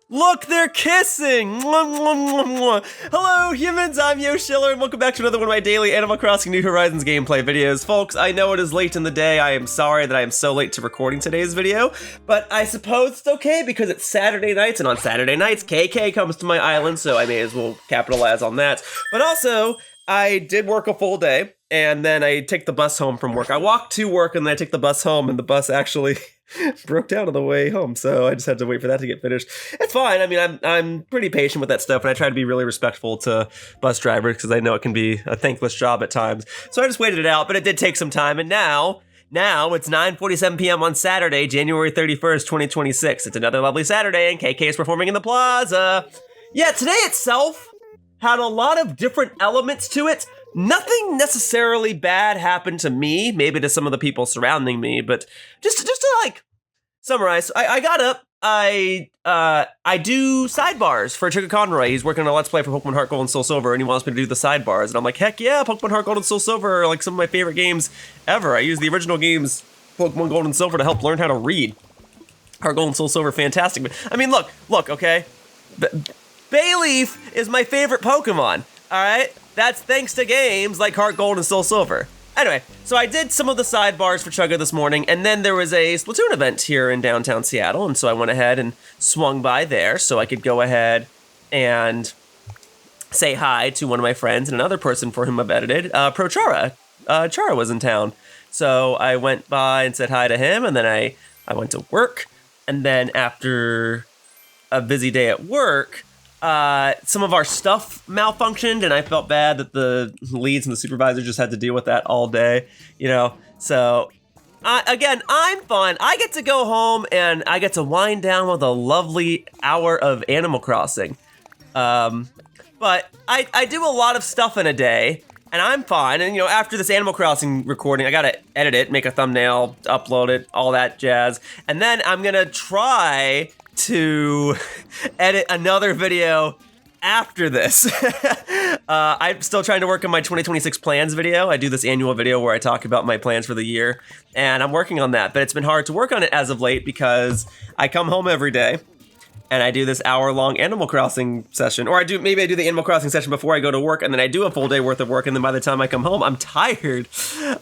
Look, they're kissing! Mwah, mwah, mwah, mwah. Hello, humans, I'm Yo Schiller, and welcome back to another one of my daily Animal Crossing New Horizons gameplay videos. Folks, I know it is late in the day. I am sorry that I am so late to recording today's video, but I suppose it's okay because it's Saturday nights, and on Saturday nights, KK comes to my island, so I may as well capitalize on that. But also, I did work a full day, and then I take the bus home from work. I walk to work, and then I take the bus home, and the bus actually broke down on the way home, so I just had to wait for that to get finished. It's fine. I mean, I'm pretty patient with that stuff, and I try to be really respectful to bus drivers because I know it can be a thankless job at times. So I just waited it out, but it did take some time, and now it's 9:47 p.m. on Saturday, January 31st, 2026. It's another lovely Saturday, and KK is performing in the plaza. Yeah, today itself had a lot of different elements to it. Nothing necessarily bad happened to me, maybe to some of the people surrounding me, but just to like summarize, I got up, I do sidebars for Trigger Conroy. He's working on a Let's Play for Pokemon Heart Gold and Soul Silver, and he wants me to do the sidebars, and I'm like, heck yeah, Pokemon Heart Gold and Soul Silver are like some of my favorite games ever. I use the original games, Pokemon Gold and Silver, to help learn how to read. Heart Gold and Soul Silver, fantastic. I mean, look, okay? Bayleaf is my favorite Pokemon, alright? That's thanks to games like Heart Gold and Soul Silver. Anyway, so I did some of the sidebars for Chugga this morning, and then there was a Splatoon event here in downtown Seattle, and so I went ahead and swung by there so I could go ahead and say hi to one of my friends and another person for whom I've edited, Pro Chara. Chara was in town. So I went by and said hi to him, and then I went to work, and then after a busy day at work, some of our stuff malfunctioned, and I felt bad that the leads and the supervisor just had to deal with that all day, you know? So, again, I'm fine. I get to go home, and I get to wind down with a lovely hour of Animal Crossing. But I do a lot of stuff in a day, and I'm fine. And, you know, after this Animal Crossing recording, I gotta edit it, make a thumbnail, upload it, all that jazz. And then I'm gonna try to edit another video after this. I'm still trying to work on my 2026 plans video. I do this annual video where I talk about my plans for the year, and I'm working on that, but it's been hard to work on it as of late because I come home every day and I do this hour-long Animal Crossing session, or maybe I do the Animal Crossing session before I go to work, and then I do a full day worth of work, and then by the time I come home, I'm tired.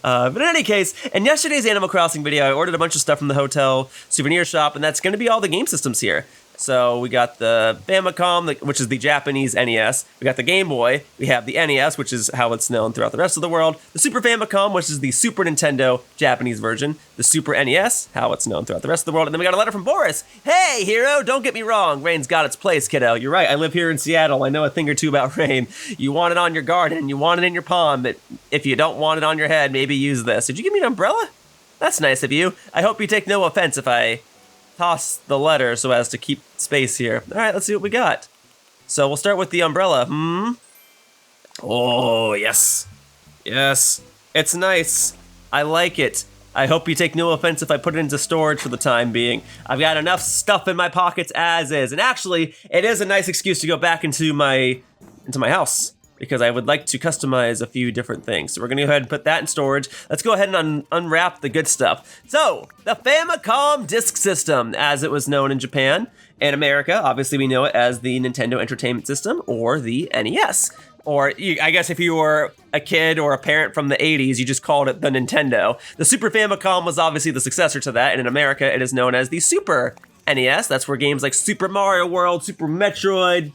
But in any case, in yesterday's Animal Crossing video, I ordered a bunch of stuff from the hotel souvenir shop, and that's going to be all the game systems here. So we got the Famicom, which is the Japanese NES. We got the Game Boy. We have the NES, which is how it's known throughout the rest of the world. The Super Famicom, which is the Super Nintendo Japanese version. The Super NES, how it's known throughout the rest of the world. And then we got a letter from Boris. Hey, hero, don't get me wrong. Rain's got its place, kiddo. You're right, I live here in Seattle. I know a thing or two about rain. You want it on your garden, you want it in your pond, but if you don't want it on your head, maybe use this. Did you give me an umbrella? That's nice of you. I hope you take no offense if I toss the letter so as to keep space here. All right, let's see what we got. So we'll start with the umbrella. Oh, yes. Yes. It's nice. I like it. I hope you take no offense if I put it into storage for the time being. I've got enough stuff in my pockets as is. And actually, it is a nice excuse to go back into my house, because I would like to customize a few different things. So we're gonna go ahead and put that in storage. Let's go ahead and unwrap the good stuff. So, the Famicom Disk System, as it was known in Japan. In America, obviously we know it as the Nintendo Entertainment System, or the NES. Or, I guess if you were a kid or a parent from the 80s, you just called it the Nintendo. The Super Famicom was obviously the successor to that, and in America it is known as the Super NES. That's where games like Super Mario World, Super Metroid,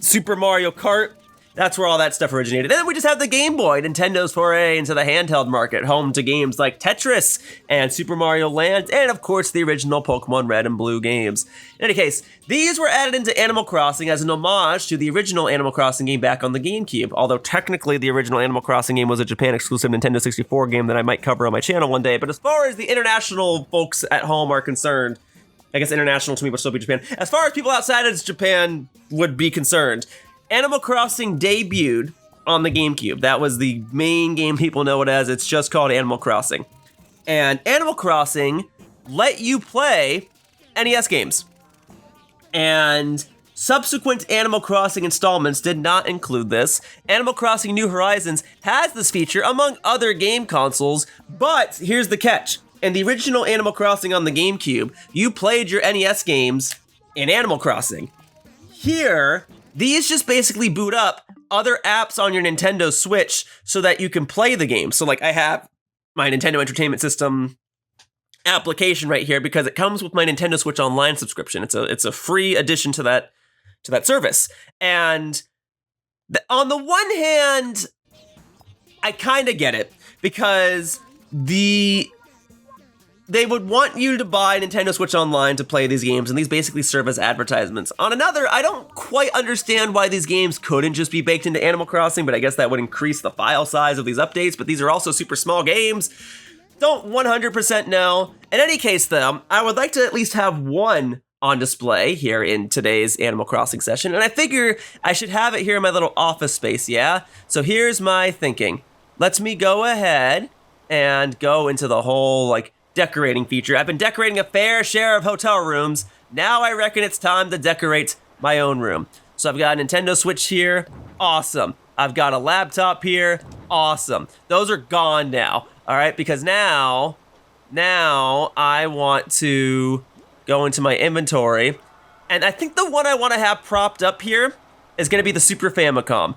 Super Mario Kart, that's where all that stuff originated. And then we just have the Game Boy, Nintendo's foray into the handheld market, home to games like Tetris and Super Mario Land, and of course the original Pokemon Red and Blue games. In any case, these were added into Animal Crossing as an homage to the original Animal Crossing game back on the GameCube, although technically the original Animal Crossing game was a Japan-exclusive Nintendo 64 game that I might cover on my channel one day, but as far as the international folks at home are concerned, I guess international to me would still be Japan. As far as people outside of Japan would be concerned, Animal Crossing debuted on the GameCube. That was the main game people know it as. It's just called Animal Crossing. And Animal Crossing let you play NES games. And subsequent Animal Crossing installments did not include this. Animal Crossing New Horizons has this feature among other game consoles, but here's the catch. In the original Animal Crossing on the GameCube, you played your NES games in Animal Crossing. Here, these just basically boot up other apps on your Nintendo Switch so that you can play the game. So like I have my Nintendo Entertainment System application right here because it comes with my Nintendo Switch Online subscription. It's a free addition to that service. And on the one hand, I kind of get it because they would want you to buy Nintendo Switch Online to play these games, and these basically serve as advertisements. On another, I don't quite understand why these games couldn't just be baked into Animal Crossing, but I guess that would increase the file size of these updates, but these are also super small games. Don't 100% know. In any case, though, I would like to at least have one on display here in today's Animal Crossing session, and I figure I should have it here in my little office space, yeah? So here's my thinking. Let me go ahead and go into the whole, like, decorating feature. I've been decorating a fair share of hotel rooms. Now I reckon it's time to decorate my own room. So I've got a Nintendo Switch here. Awesome. I've got a laptop here. Awesome. Those are gone now. All right, because now I want to go into my inventory. And I think the one I want to have propped up here is going to be the Super Famicom.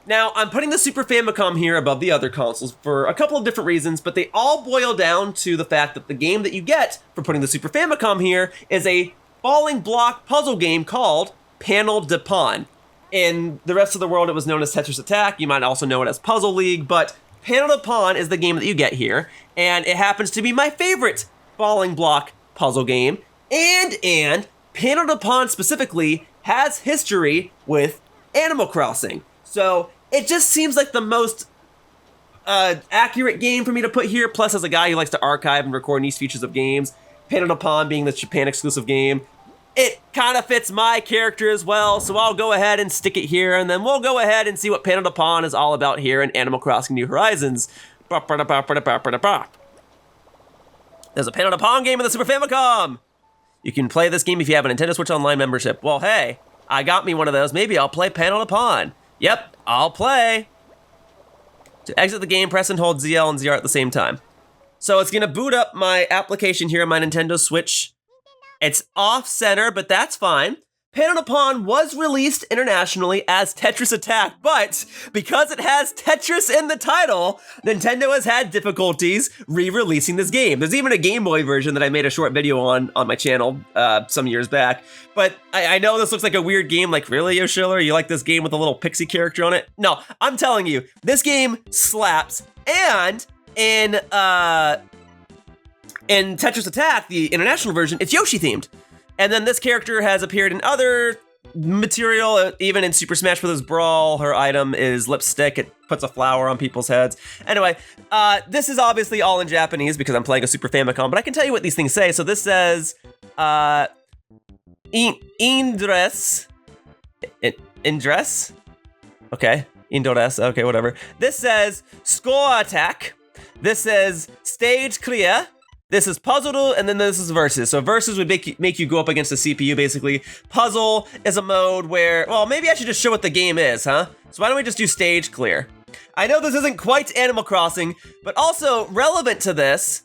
Now, I'm putting the Super Famicom here above the other consoles for a couple of different reasons, but they all boil down to the fact that the game that you get for putting the Super Famicom here is a falling block puzzle game called Panel de Pon. In the rest of the world, it was known as Tetris Attack. You might also know it as Puzzle League, but Panel de Pon is the game that you get here, and it happens to be my favorite falling block puzzle game, and Panel de Pon specifically has history with Animal Crossing. So it just seems like the most accurate game for me to put here. Plus, as a guy who likes to archive and record niche features of games, Panel de Pon being the Japan exclusive game, it kind of fits my character as well. So I'll go ahead and stick it here, and then we'll go ahead and see what Panel de Pon is all about here in Animal Crossing New Horizons. There's a Panel de Pon game in the Super Famicom. You can play this game if you have a Nintendo Switch Online membership. Well, hey, I got me one of those. Maybe I'll play Panel de Pon. Yep, I'll play. To exit the game, press and hold ZL and ZR at the same time. So it's gonna boot up my application here on my Nintendo Switch. It's off center, but that's fine. Panel de Pon was released internationally as Tetris Attack, but because it has Tetris in the title, Nintendo has had difficulties re-releasing this game. There's even a Game Boy version that I made a short video on my channel some years back. But I know this looks like a weird game, like, really, Yoshiller? You like this game with a little pixie character on it? No, I'm telling you, this game slaps, and in Tetris Attack, the international version, it's Yoshi-themed. And then this character has appeared in other material, even in Super Smash Bros. Brawl. Her item is lipstick. It puts a flower on people's heads. Anyway, this is obviously all in Japanese because I'm playing a Super Famicom, but I can tell you what these things say. So this says, Indress. Okay, Indress, okay, whatever. This says, Score Attack. This says, Stage Clear. This is Puzzle, and then this is Versus. So Versus would make you go up against the CPU, basically. Puzzle is a mode where, well, maybe I should just show what the game is, huh? So why don't we just do Stage Clear? I know this isn't quite Animal Crossing, but also relevant to this,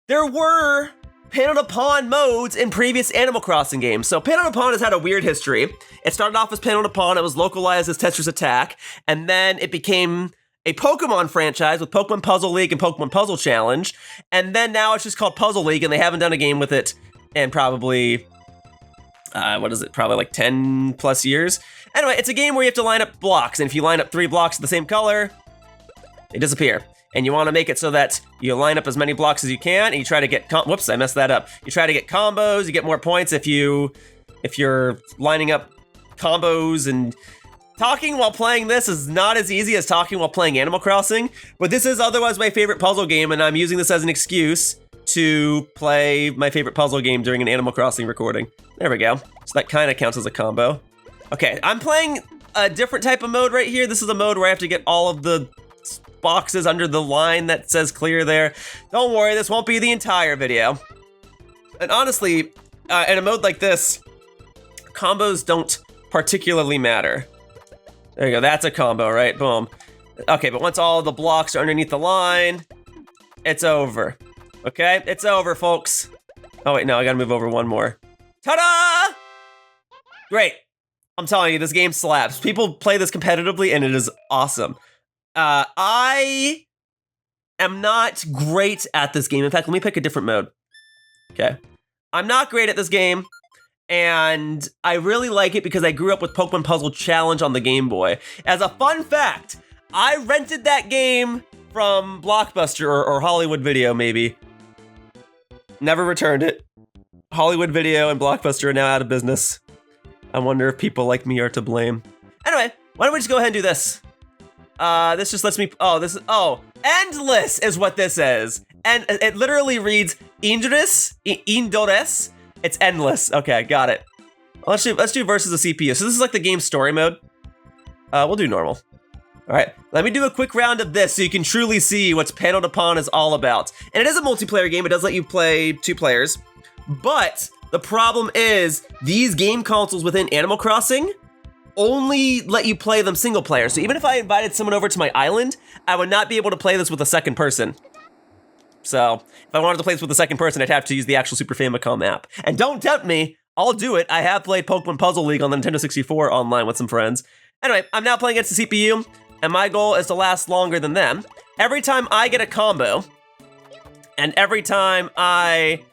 there were Panel de Pon modes in previous Animal Crossing games. So Panel de Pon has had a weird history. It started off as Panel de Pon, it was localized as Tetris Attack, and then it became a Pokemon franchise with Pokemon Puzzle League and Pokemon Puzzle Challenge, and then now it's just called Puzzle League, and they haven't done a game with it in probably, probably like 10 plus years. Anyway, it's a game where you have to line up blocks, and if you line up 3 blocks of the same color, they disappear. And you want to make it so that you line up as many blocks as you can, and you try to get, whoops, I messed that up. You try to get combos, you get more points if you're lining up combos. And talking while playing this is not as easy as talking while playing Animal Crossing, but this is otherwise my favorite puzzle game, and I'm using this as an excuse to play my favorite puzzle game during an Animal Crossing recording. There we go. So that kind of counts as a combo. Okay, I'm playing a different type of mode right here. This is a mode where I have to get all of the boxes under the line that says clear there. Don't worry, this won't be the entire video. And honestly, in a mode like this, combos don't particularly matter. There you go, that's a combo, right? Boom. Okay, but once all the blocks are underneath the line, it's over. Okay, it's over, folks. Oh wait, no, I gotta move over one more. Ta-da! Great. I'm telling you, this game slaps. People play this competitively, and it is awesome. I am not great at this game. In fact, let me pick a different mode. Okay. I'm not great at this game, and I really like it because I grew up with Pokemon Puzzle Challenge on the Game Boy. As a fun fact, I rented that game from Blockbuster or Hollywood Video, maybe. Never returned it. Hollywood Video and Blockbuster are now out of business. I wonder if people like me are to blame. Anyway, why don't we just go ahead and do this? This just lets me, endless is what this is. And it literally reads Indores. It's endless. Okay, got it. Let's do versus the CPU. So this is like the game story mode. We'll do normal. All right, let me do a quick round of this so you can truly see what Panel de Pon is all about. And it is a multiplayer game. It does let you play 2 players. But the problem is these game consoles within Animal Crossing only let you play them single player. So even if I invited someone over to my island, I would not be able to play this with a second person. So if I wanted to play this with a second person, I'd have to use the actual Super Famicom app. And don't tempt me, I'll do it. I have played Pokemon Puzzle League on the Nintendo 64 online with some friends. Anyway, I'm now playing against the CPU, and my goal is to last longer than them. Every time I get a combo, and every time I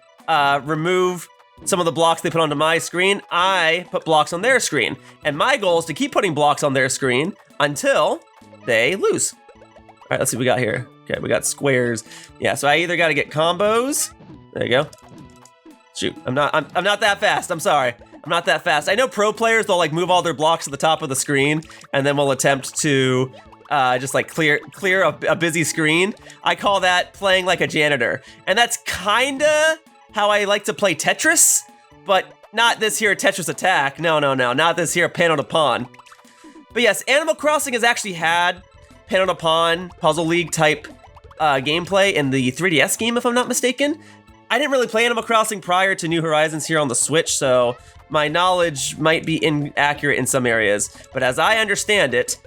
remove some of the blocks they put onto my screen, I put blocks on their screen. And my goal is to keep putting blocks on their screen until they lose. All right, let's see what we got here. Okay, we got squares. Yeah, so I either got to get combos. There you go. Shoot, I'm not that fast. I'm sorry. I'm not that fast. I know pro players, they'll like move all their blocks to the top of the screen, and then we'll attempt to just like clear a busy screen. I call that playing like a janitor. And that's kinda how I like to play Tetris, but not this here Tetris Attack. No, not this here Panel de Pon. But yes, Animal Crossing has actually had Panel de Pon Puzzle League type gameplay in the 3DS game, if I'm not mistaken. I didn't really play Animal Crossing prior to New Horizons here on the Switch, so my knowledge might be inaccurate in some areas. But as I understand it,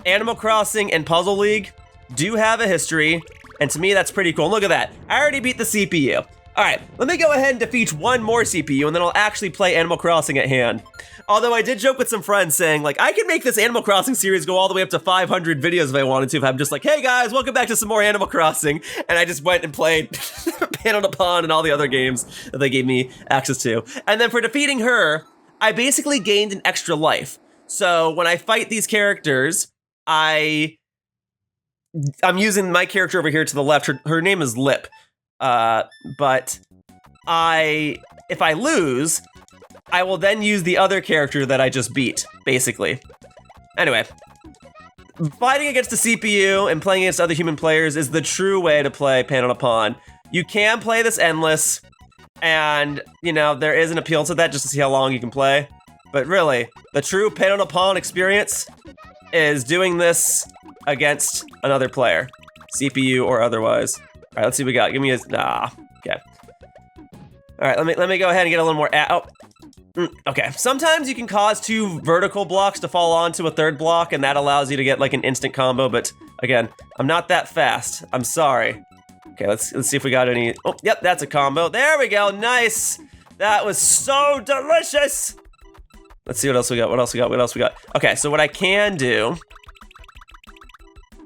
Animal Crossing and Puzzle League do have a history, and to me that's pretty cool. Look at that, I already beat the CPU. All right, let me go ahead and defeat one more CPU, and then I'll actually play Animal Crossing at hand. Although I did joke with some friends saying, like, I could make this Animal Crossing series go all the way up to 500 videos if I wanted to, if I'm just like, hey guys, welcome back to some more Animal Crossing. And I just went and played Panel de Pon and all the other games that they gave me access to. And then for defeating her, I basically gained an extra life. So when I fight these characters, I'm using my character over here to the left. Her name is Lip. But if I lose, I will then use the other character that I just beat, basically. Anyway, fighting against the CPU and playing against other human players is the true way to play Panel de Pon. You can play this endless, and, you know, there is an appeal to that just to see how long you can play. But really, the true Panel de Pon experience is doing this against another player, CPU or otherwise. All right, let's see what we got. Give me a, okay. All right, let me go ahead and get a little more, okay. Sometimes you can cause 2 vertical blocks to fall onto a 3rd block, and that allows you to get like an instant combo, but again, I'm not that fast. I'm sorry. Okay, let's see if we got any, oh, yep, that's a combo. There we go, nice. That was so delicious. Let's see what else we got, Okay, so what I can do,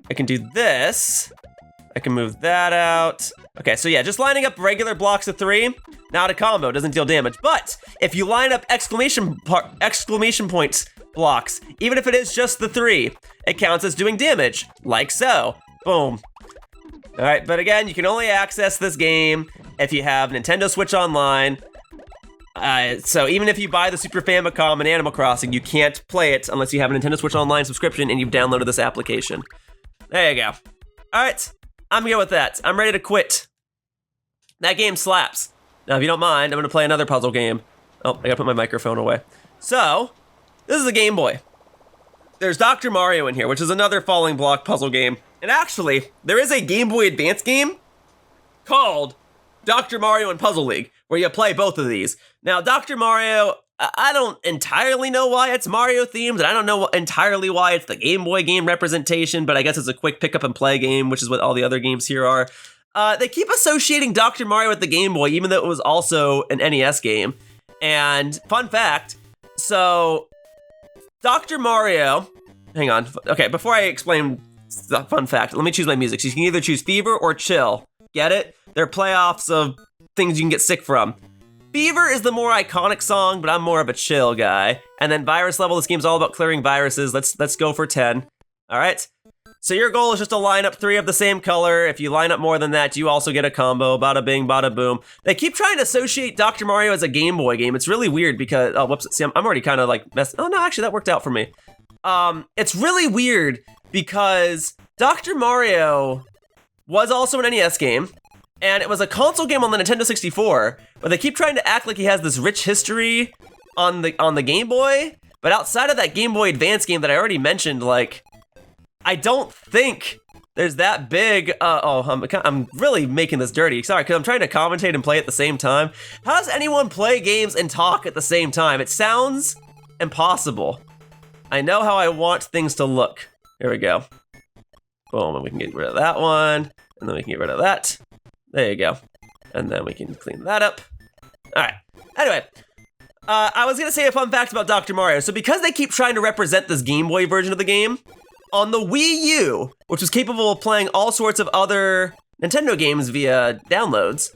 I can do this. I can move that out. Okay, so yeah, just lining up regular blocks of 3, not a combo, doesn't deal damage. But if you line up exclamation points blocks, even if it is just the 3, it counts as doing damage, like so. Boom. All right, but again, you can only access this game if you have Nintendo Switch Online. So even if you buy the Super Famicom and Animal Crossing, you can't play it unless you have a Nintendo Switch Online subscription and you've downloaded this application. There you go. All right. I'm good with that. I'm ready to quit. That game slaps. Now, if you don't mind, I'm gonna play another puzzle game. Oh, I gotta put my microphone away. So, this is a Game Boy. There's Dr. Mario in here, which is another falling block puzzle game. And actually, there is a Game Boy Advance game called Dr. Mario and Puzzle League, where you play both of these. Now, Dr. Mario, I don't entirely know why it's Mario themed, and I don't know entirely why it's the Game Boy game representation, but I guess it's a quick pick up and play game, which is what all the other games here are. They keep associating Dr. Mario with the Game Boy, even though it was also an NES game. And fun fact, so Dr. Mario, hang on. Okay, before I explain the fun fact, let me choose my music. So you can either choose Fever or Chill. Get it? They're playoffs of things you can get sick from. Fever is the more iconic song, but I'm more of a chill guy. And then Virus Level, this game's all about clearing viruses. Let's go for 10. All right. So your goal is just to line up 3 of the same color. If you line up more than that, you also get a combo. Bada bing, bada boom. They keep trying to associate Dr. Mario as a Game Boy game. It's really weird because, oh, whoops. See, I'm already kind of like messed. Oh no, actually that worked out for me. It's really weird because Dr. Mario was also an NES game. And it was a console game on the Nintendo 64, but they keep trying to act like he has this rich history on the Game Boy. But outside of that Game Boy Advance game that I already mentioned, like, I don't think there's that big. I'm really making this dirty. Sorry, because I'm trying to commentate and play at the same time. How does anyone play games and talk at the same time? It sounds impossible. I know how I want things to look. Here we go. Boom, and we can get rid of that one, and then we can get rid of that. There you go. And then we can clean that up. All right. Anyway, I was going to say a fun fact about Dr. Mario. So because they keep trying to represent this Game Boy version of the game, on the Wii U, which was capable of playing all sorts of other Nintendo games via downloads,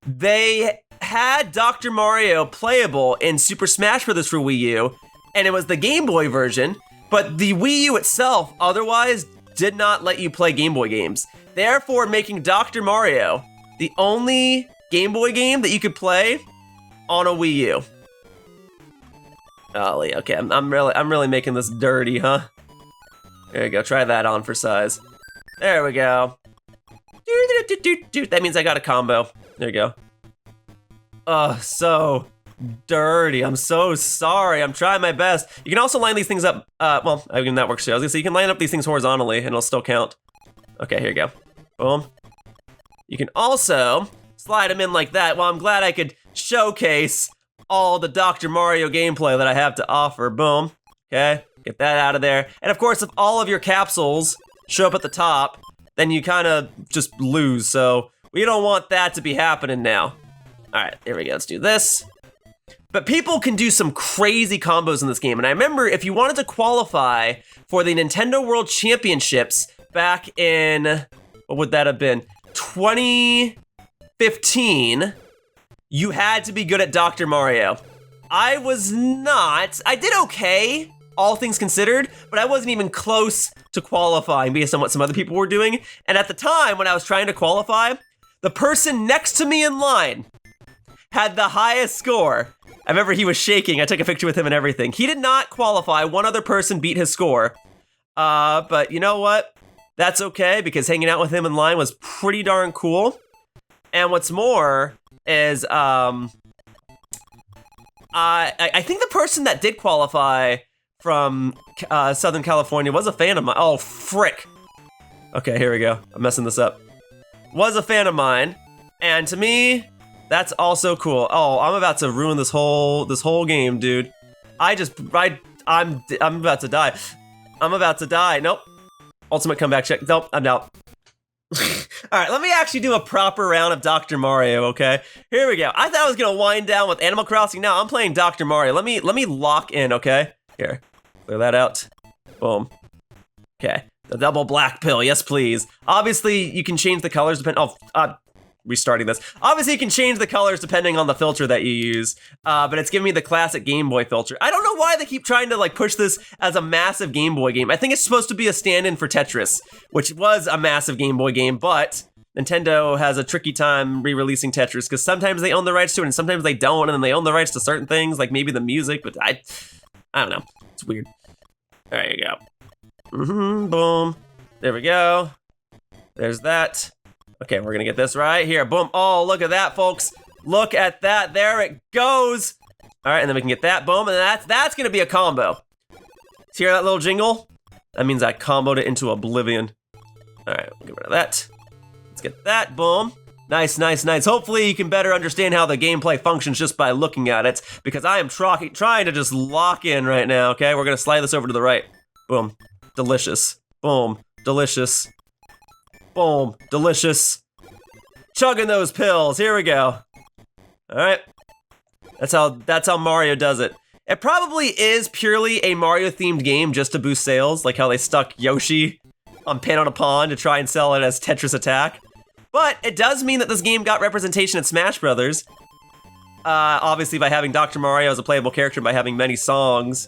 they had Dr. Mario playable in Super Smash Bros. For Wii U, and it was the Game Boy version, but the Wii U itself otherwise did not let you play Game Boy games. Therefore, making Dr. Mario the only Game Boy game that you could play on a Wii U. Golly, okay, I'm really making this dirty, huh? There you go, try that on for size. There we go. That means I got a combo. There you go. Oh, so dirty. I'm so sorry. I'm trying my best. You can also line these things up. Well, I mean, that works too. I was gonna say you can line up these things horizontally and it'll still count. Okay, here you go. Boom. You can also slide them in like that. Well, I'm glad I could showcase all the Dr. Mario gameplay that I have to offer. Boom. Okay, get that out of there. And of course, if all of your capsules show up at the top, then you kind of just lose. So we don't want that to be happening now. All right, here we go. Let's do this. But people can do some crazy combos in this game. And I remember if you wanted to qualify for the Nintendo World Championships back in, what would that have been? 2015, you had to be good at Dr. Mario. I was not. I did okay, all things considered, but I wasn't even close to qualifying based on what some other people were doing. And at the time when I was trying to qualify, the person next to me in line had the highest score. I remember he was shaking. I took a picture with him and everything. He did not qualify. One other person beat his score. But you know what? That's okay, because hanging out with him in line was pretty darn cool. And what's more is, I think the person that did qualify from Southern California was a fan of mine. Oh, frick. Okay, here we go. I'm messing this up. Was a fan of mine, and to me, that's also cool. Oh, I'm about to ruin this whole game, dude. I'm about to die. I'm about to die. Nope. Ultimate comeback check. Nope, I'm out. All right, let me actually do a proper round of Dr. Mario, okay? Here we go. I thought I was gonna wind down with Animal Crossing. Now I'm playing Dr. Mario. Let me lock in, okay? Here, clear that out. Boom. Okay, the double black pill. Yes, please. Obviously, you can change the colors depending. Oh, restarting this. Obviously, you can change the colors depending on the filter that you use, but it's giving me the classic Game Boy filter. I don't know why they keep trying to like push this as a massive Game Boy game. I think it's supposed to be a stand-in for Tetris, which was a massive Game Boy game, but Nintendo has a tricky time re-releasing Tetris because sometimes they own the rights to it and sometimes they don't, and then they own the rights to certain things, like maybe the music, but I don't know. It's weird. There you go. Boom. There we go. There's that. Okay, we're gonna get this right here. Boom. Oh, look at that, folks. Look at that. There it goes. All right, and then we can get that. Boom, and that's gonna be a combo. See hear that little jingle? That means I comboed it into oblivion. All right, we'll get rid of that. Let's get that. Boom. Nice, nice, nice. Hopefully you can better understand how the gameplay functions just by looking at it, because I am trying to just lock in right now, okay? We're gonna slide this over to the right. Boom. Delicious. Boom. Delicious. Boom. Delicious. Chugging those pills. Here we go. All right. That's how Mario does it. It probably is purely a Mario-themed game just to boost sales, like how they stuck Yoshi on Panel de Pon to try and sell it as Tetris Attack. But it does mean that this game got representation at Smash Brothers. Obviously by having Dr. Mario as a playable character, by having many songs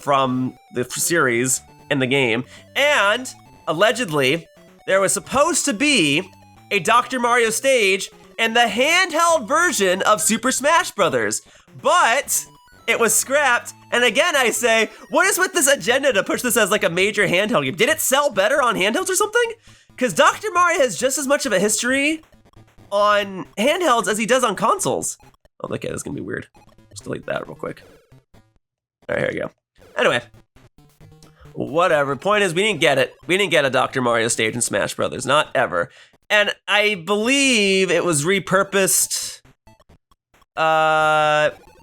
from the series in the game. And, allegedly, there was supposed to be a Dr. Mario stage in the handheld version of Super Smash Brothers. But it was scrapped, and again I say, what is with this agenda to push this as like a major handheld game? Did it sell better on handhelds or something? Because Dr. Mario has just as much of a history on handhelds as he does on consoles. Oh, okay, this is gonna be weird. Just delete that real quick. All right, here we go. Anyway, whatever. Point is, we didn't get it. We didn't get a Dr. Mario stage in Smash Brothers, not ever. And I believe it was repurposed.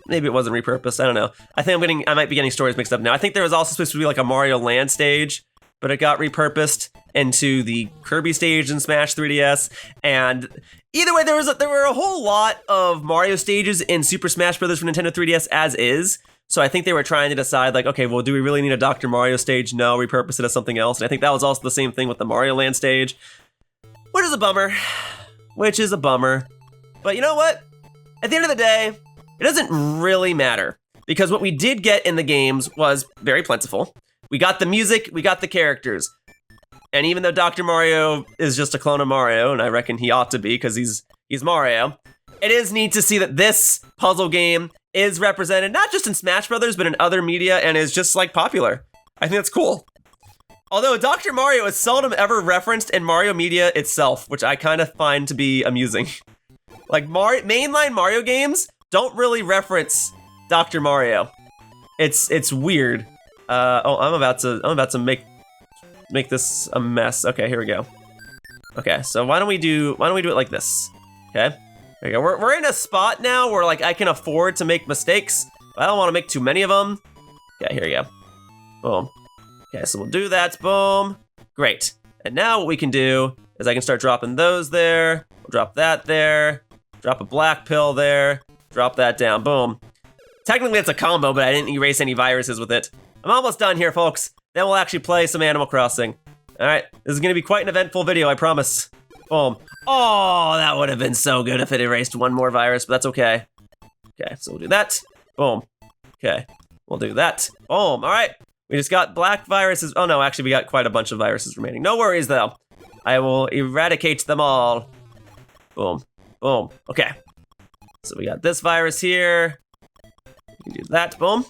Maybe it wasn't repurposed. I don't know. I might be getting stories mixed up now. I think there was also supposed to be like a Mario Land stage, but it got repurposed into the Kirby stage in Smash 3DS. And either way, there were a whole lot of Mario stages in Super Smash Bros. For Nintendo 3DS as is. So I think they were trying to decide like, okay, well, do we really need a Dr. Mario stage? No, repurpose it as something else. And I think that was also the same thing with the Mario Land stage, which is a bummer. But you know what? At the end of the day, it doesn't really matter, because what we did get in the games was very plentiful. We got the music, we got the characters. And even though Dr. Mario is just a clone of Mario, and I reckon he ought to be because he's Mario, it is neat to see that this puzzle game is represented not just in Smash Brothers, but in other media, and is just like popular. I think that's cool. Although Dr. Mario is seldom ever referenced in Mario media itself, which I kind of find to be amusing. Like mainline Mario games don't really reference Dr. Mario. It's weird. I'm about to make this a mess. Okay, here we go. Okay, so why don't we do it like this? Okay, there you go. We're in a spot now where like I can afford to make mistakes. But I don't want to make too many of them. Okay, here we go. Boom. Okay, so we'll do that. Boom. Great. And now what we can do is I can start dropping those there. We'll drop that there. Drop a black pill there. Drop that down. Boom. Technically it's a combo, but I didn't erase any viruses with it. I'm almost done here, folks. Then we'll actually play some Animal Crossing. All right, this is gonna be quite an eventful video, I promise. Boom. Oh, that would have been so good if it erased one more virus, but that's okay. Okay, so we'll do that. Boom. Okay, we'll do that. Boom. All right, we just got black viruses. Oh no, actually we got quite a bunch of viruses remaining. No worries though. I will eradicate them all. Boom. Boom. Okay. So we got this virus here. We can do that. Boom.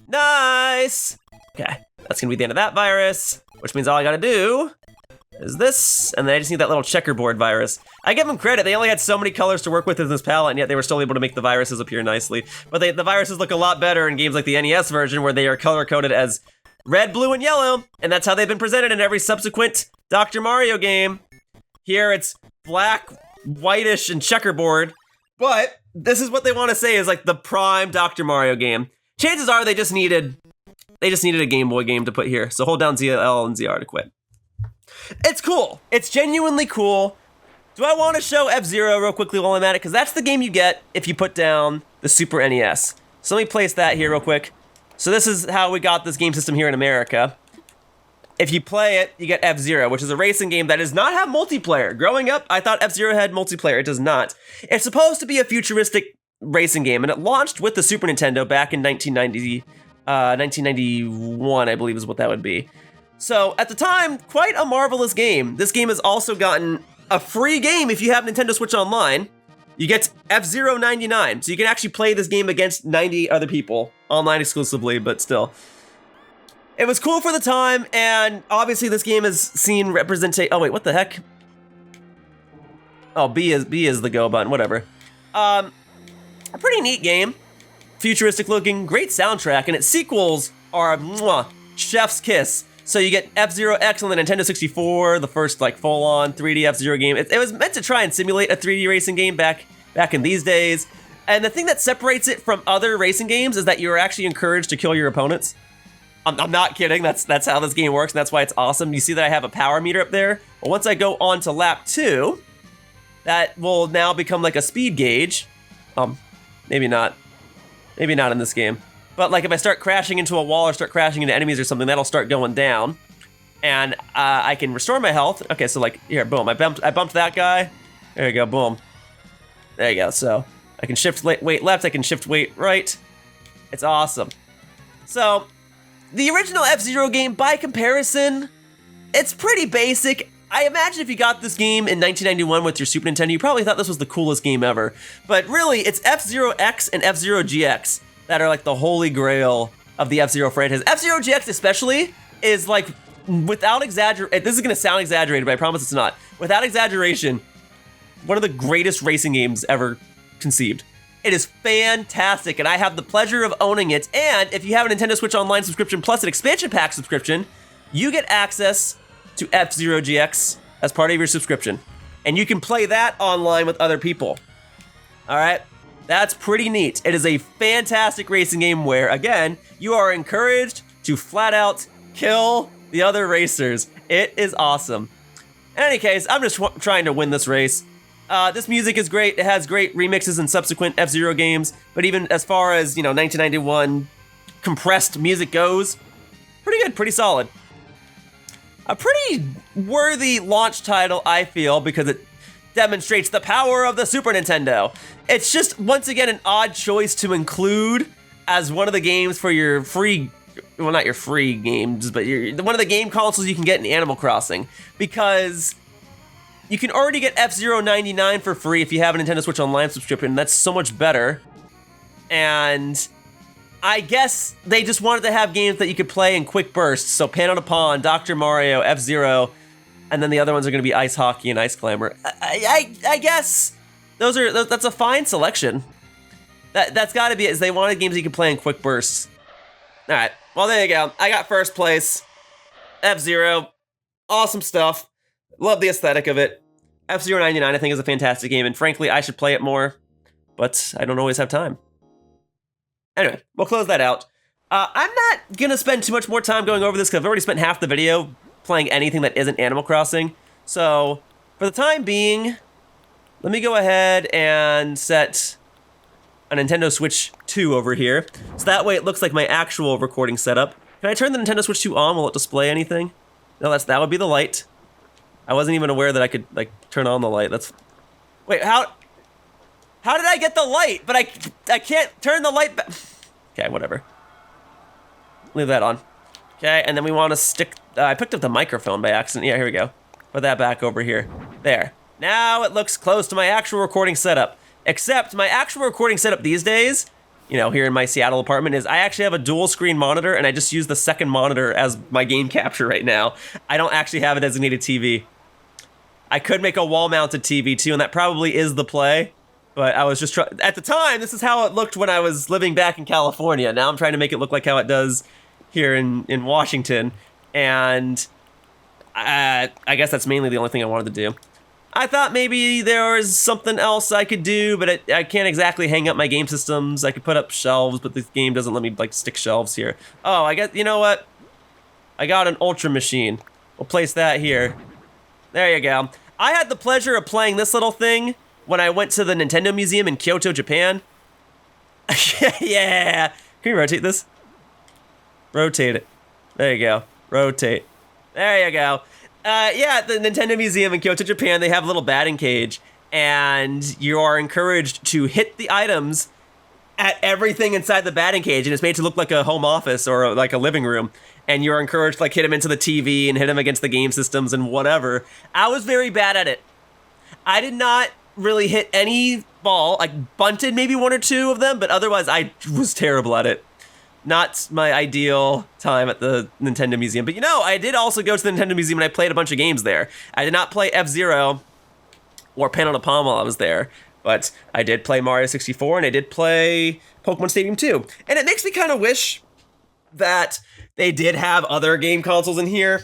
Nice. Okay. That's gonna be the end of that virus, which means all I gotta do is this, and then I just need that little checkerboard virus. I give them credit. They only had so many colors to work with in this palette, and yet they were still able to make the viruses appear nicely. But the viruses look a lot better in games like the NES version, where they are color-coded as red, blue, and yellow, and that's how they've been presented in every subsequent Dr. Mario game. Here it's black, whitish, and checkerboard, but this is what they want to say is like the prime Dr. Mario game. Chances are they just needed a Game Boy game to put here, so hold down ZL and ZR to quit. It's cool. It's genuinely cool. Do I want to show F-Zero real quickly while I'm at it? Because that's the game you get if you put down the Super NES. So let me place that here real quick. So this is how we got this game system here in America. If you play it, you get F-Zero, which is a racing game that does not have multiplayer. Growing up, I thought F-Zero had multiplayer. It does not. It's supposed to be a futuristic racing game, and it launched with the Super Nintendo back in 1991, I believe is what that would be. So, at the time, quite a marvelous game. This game has also gotten a free game if you have Nintendo Switch Online. You get F-Zero 99, so you can actually play this game against 90 other people, online exclusively, but still. It was cool for the time, and obviously this game has seen representation. Oh wait, what the heck? Oh, B is the go button, whatever. A pretty neat game. Futuristic looking, great soundtrack, and its sequels are chef's kiss. So you get F-Zero X on the Nintendo 64, the first like full-on 3D F-Zero game. It was meant to try and simulate a 3D racing game back in these days. And the thing that separates it from other racing games is that you're actually encouraged to kill your opponents. I'm not kidding, that's how this game works, and that's why it's awesome. You see that I have a power meter up there? Well, once I go on to lap 2, that will now become like a speed gauge. Maybe not. Maybe not in this game. But like if I start crashing into a wall or start crashing into enemies or something, that'll start going down. And I can restore my health. Okay, so like, here, boom. I bumped that guy. There you go, boom. There you go, so I can shift weight left, I can shift weight right. It's awesome. So, the original F-Zero game, by comparison, it's pretty basic. I imagine if you got this game in 1991 with your Super Nintendo, you probably thought this was the coolest game ever. But really, it's F-Zero X and F-Zero GX that are like the holy grail of the F-Zero franchise. F-Zero GX especially is like, without exaggeration, this is gonna sound exaggerated, but I promise it's not. Without exaggeration, one of the greatest racing games ever conceived. It is fantastic, and I have the pleasure of owning it. And if you have a Nintendo Switch Online subscription plus an expansion pack subscription, you get access to F-Zero GX as part of your subscription. And you can play that online with other people. All right? That's pretty neat. It is a fantastic racing game where, again, you are encouraged to flat out kill the other racers. It is awesome. In any case, I'm just trying to win this race. This music is great. It has great remixes in subsequent F-Zero games, but even as far as, 1991 compressed music goes, pretty good, pretty solid. A pretty worthy launch title, I feel, because it demonstrates the power of the Super Nintendo. It's just, once again, an odd choice to include as one of the games for your free, well, not your free games, but one of the game consoles you can get in Animal Crossing, because you can already get F-Zero 99 for free if you have a Nintendo Switch Online subscription. That's so much better. And I guess they just wanted to have games that you could play in quick bursts. So Panel de Pon, Dr. Mario, F-Zero, and then the other ones are going to be Ice Hockey and Ice Climber. I guess that's a fine selection. That's got to be it, is they wanted games you could play in quick bursts. All right, well, there you go. I got first place. F-Zero, awesome stuff. Love the aesthetic of it. F-Zero 99 I think is a fantastic game, and frankly, I should play it more, but I don't always have time. Anyway, we'll close that out. I'm not gonna spend too much more time going over this because I've already spent half the video playing anything that isn't Animal Crossing. So, for the time being, let me go ahead and set a Nintendo Switch 2 over here. So that way it looks like my actual recording setup. Can I turn the Nintendo Switch 2 on? Will it display anything? No, that would be the light. I wasn't even aware that I could, like, turn on the light. Wait, how did I get the light? But I can't turn the light back. Okay, whatever. Leave that on. Okay, and then we want to stick, I picked up the microphone by accident. Yeah, here we go. Put that back over here. There. Now it looks close to my actual recording setup. Except my actual recording setup these days, here in my Seattle apartment, is I actually have a dual screen monitor, and I just use the second monitor as my game capture right now. I don't actually have a designated TV. I could make a wall-mounted TV too, and that probably is the play. But I was just at the time, this is how it looked when I was living back in California. Now I'm trying to make it look like how it does here in Washington. And I guess that's mainly the only thing I wanted to do. I thought maybe there was something else I could do, but I can't exactly hang up my game systems. I could put up shelves, but this game doesn't let me like stick shelves here. Oh, you know what? I got an Ultra Machine. We'll place that here. There you go. I had the pleasure of playing this little thing when I went to the Nintendo Museum in Kyoto, Japan. Yeah. Can you rotate this? Rotate it. There you go. Rotate. There you go. Yeah, the Nintendo Museum in Kyoto, Japan, they have a little batting cage, and you are encouraged to hit the items at everything inside the batting cage, and it's made to look like a home office or like a living room. And you're encouraged to like hit them into the TV and hit them against the game systems and whatever. I was very bad at it. I did not really hit any ball. I bunted maybe one or two of them, but otherwise I was terrible at it. Not my ideal time at the Nintendo Museum. But I did also go to the Nintendo Museum and I played a bunch of games there. I did not play F-Zero or Panel de Pon while I was there, but I did play Mario 64 and I did play Pokemon Stadium 2. And it makes me kind of wish that they did have other game consoles in here,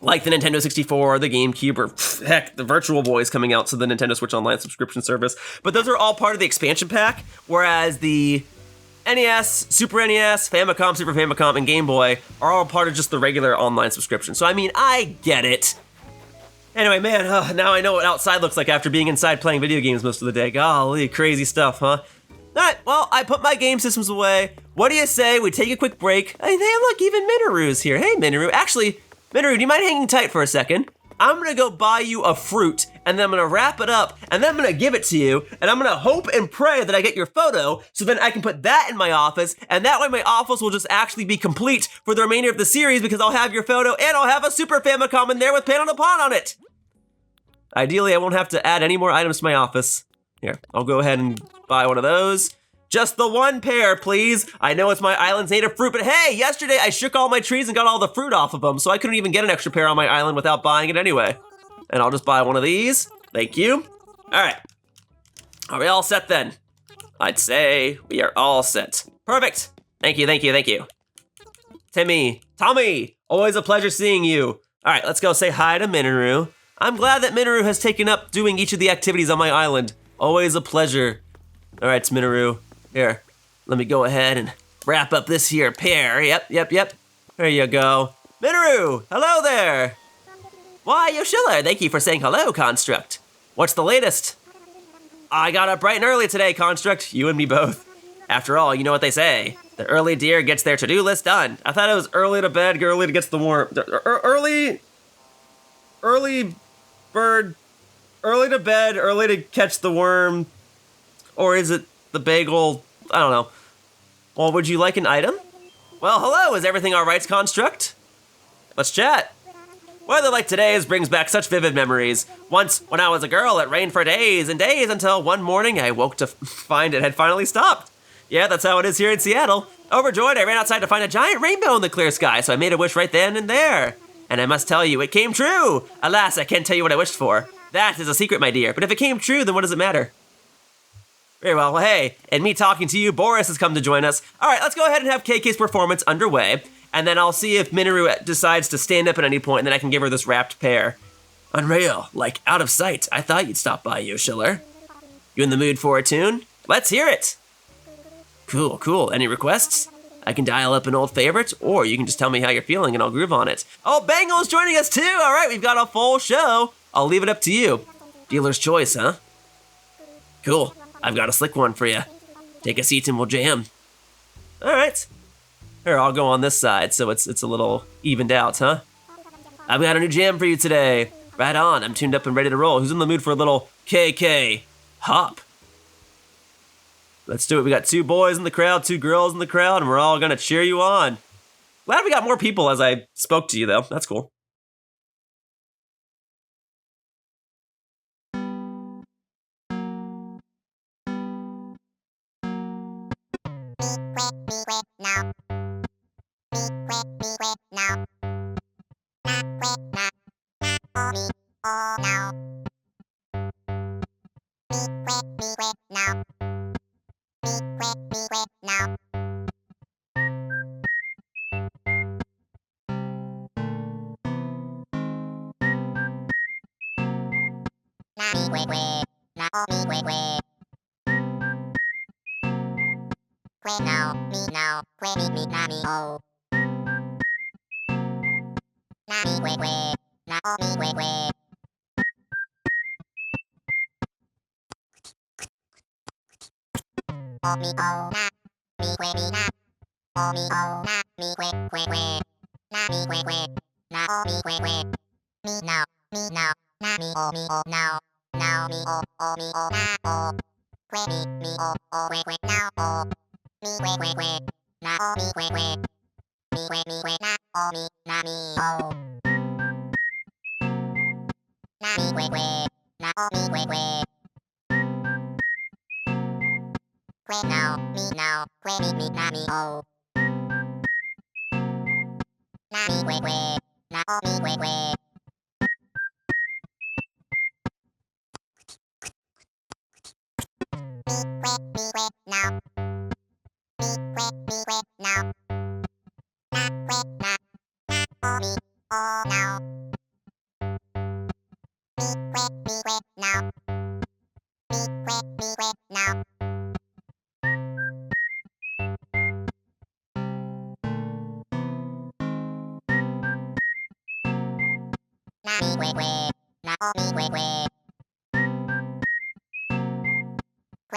like the Nintendo 64, the GameCube, or heck, the Virtual Boys coming out to the Nintendo Switch Online subscription service. But those are all part of the expansion pack, whereas the NES, Super NES, Famicom, Super Famicom, and Game Boy are all part of just the regular online subscription. So, I mean, I get it. Anyway, man, now I know what outside looks like after being inside playing video games most of the day. Golly, crazy stuff, huh? Alright, well, I put my game systems away. What do you say we take a quick break? Hey, look, even Minoru's here. Hey, Minoru. Actually, Minoru, do you mind hanging tight for a second? I'm gonna go buy you a fruit, and then I'm gonna wrap it up, and then I'm gonna give it to you, and I'm gonna hope and pray that I get your photo, so then I can put that in my office, and that way my office will just actually be complete for the remainder of the series because I'll have your photo, and I'll have a Super Famicom in there with Panel de Pon on it. Ideally, I won't have to add any more items to my office. Here, I'll go ahead and buy one of those. Just the one pair, please. I know it's my island's native fruit, but hey, yesterday I shook all my trees and got all the fruit off of them, so I couldn't even get an extra pair on my island without buying it anyway. And I'll just buy one of these. Thank you. All right. Are we all set then? I'd say we are all set. Perfect. Thank you, thank you, thank you. Tommy, always a pleasure seeing you. All right, let's go say hi to Minoru. I'm glad that Minoru has taken up doing each of the activities on my island. Always a pleasure. All right, Minoru. Here, let me go ahead and wrap up this here pear. Yep. There you go. Minoru, hello there. Why, Yoshilla, thank you for saying hello, Construct. What's the latest? I got up bright and early today, Construct. You and me both. After all, you know what they say. The early deer gets their to-do list done. I thought it was early to bed, early to gets the worm. Early bird, early to bed, early to catch the worm. Or is it the bagel? I don't know. Well, would you like an item? Well, hello, is everything all right, Construct? Let's chat. Weather like today's brings back such vivid memories. Once, when I was a girl, it rained for days and days until one morning I woke to find it had finally stopped. Yeah, that's how it is here in Seattle. Overjoyed, I ran outside to find a giant rainbow in the clear sky, so I made a wish right then and there. And I must tell you, it came true. Alas, I can't tell you what I wished for. That is a secret, my dear, but if it came true, then what does it matter? Very well, hey, and me talking to you, Boris has come to join us. All right, let's go ahead and have KK's performance underway, and then I'll see if Minoru decides to stand up at any point, and then I can give her this wrapped pear. Unreal, like out of sight. I thought you'd stop by, Yoshiller. You in the mood for a tune? Let's hear it. Cool. Any requests? I can dial up an old favorite, or you can just tell me how you're feeling and I'll groove on it. Oh, Bangal's joining us too. All right, we've got a full show. I'll leave it up to you. Dealer's choice, huh? Cool. I've got a slick one for you. Take a seat and we'll jam. All right. Here, I'll go on this side so it's a little evened out, huh? I've got a new jam for you today. Right on, I'm tuned up and ready to roll. Who's in the mood for a little KK hop? Let's do it. We got 2 boys in the crowd, 2 girls in the crowd, and we're all gonna cheer you on. Glad we got more people as I spoke to you though. That's cool.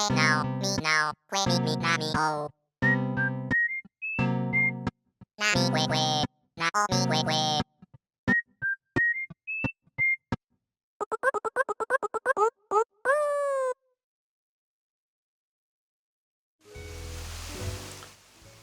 All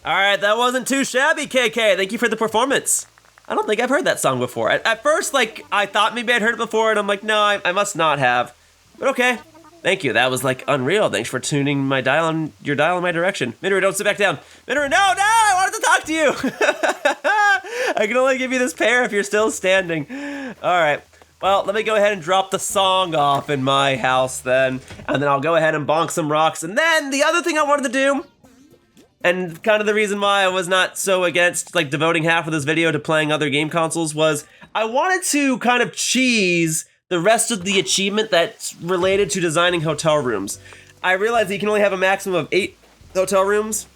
right, that wasn't too shabby, KK. Thank you for the performance. I don't think I've heard that song before. At first, like, I thought maybe I'd heard it before, and I'm like, no, I must not have. But okay, thank you. That was, like, unreal. Thanks for tuning your dial in my direction. Minoru, don't sit back down. Minoru, no, I wanted to talk to you. I can only give you this pair if you're still standing. All right. Well, let me go ahead and drop the song off in my house then, and then I'll go ahead and bonk some rocks. And then the other thing I wanted to do, and kind of the reason why I was not so against like devoting half of this video to playing other game consoles, was I wanted to kind of cheese the rest of the achievement that's related to designing hotel rooms. I realized that you can only have a maximum of 8 hotel rooms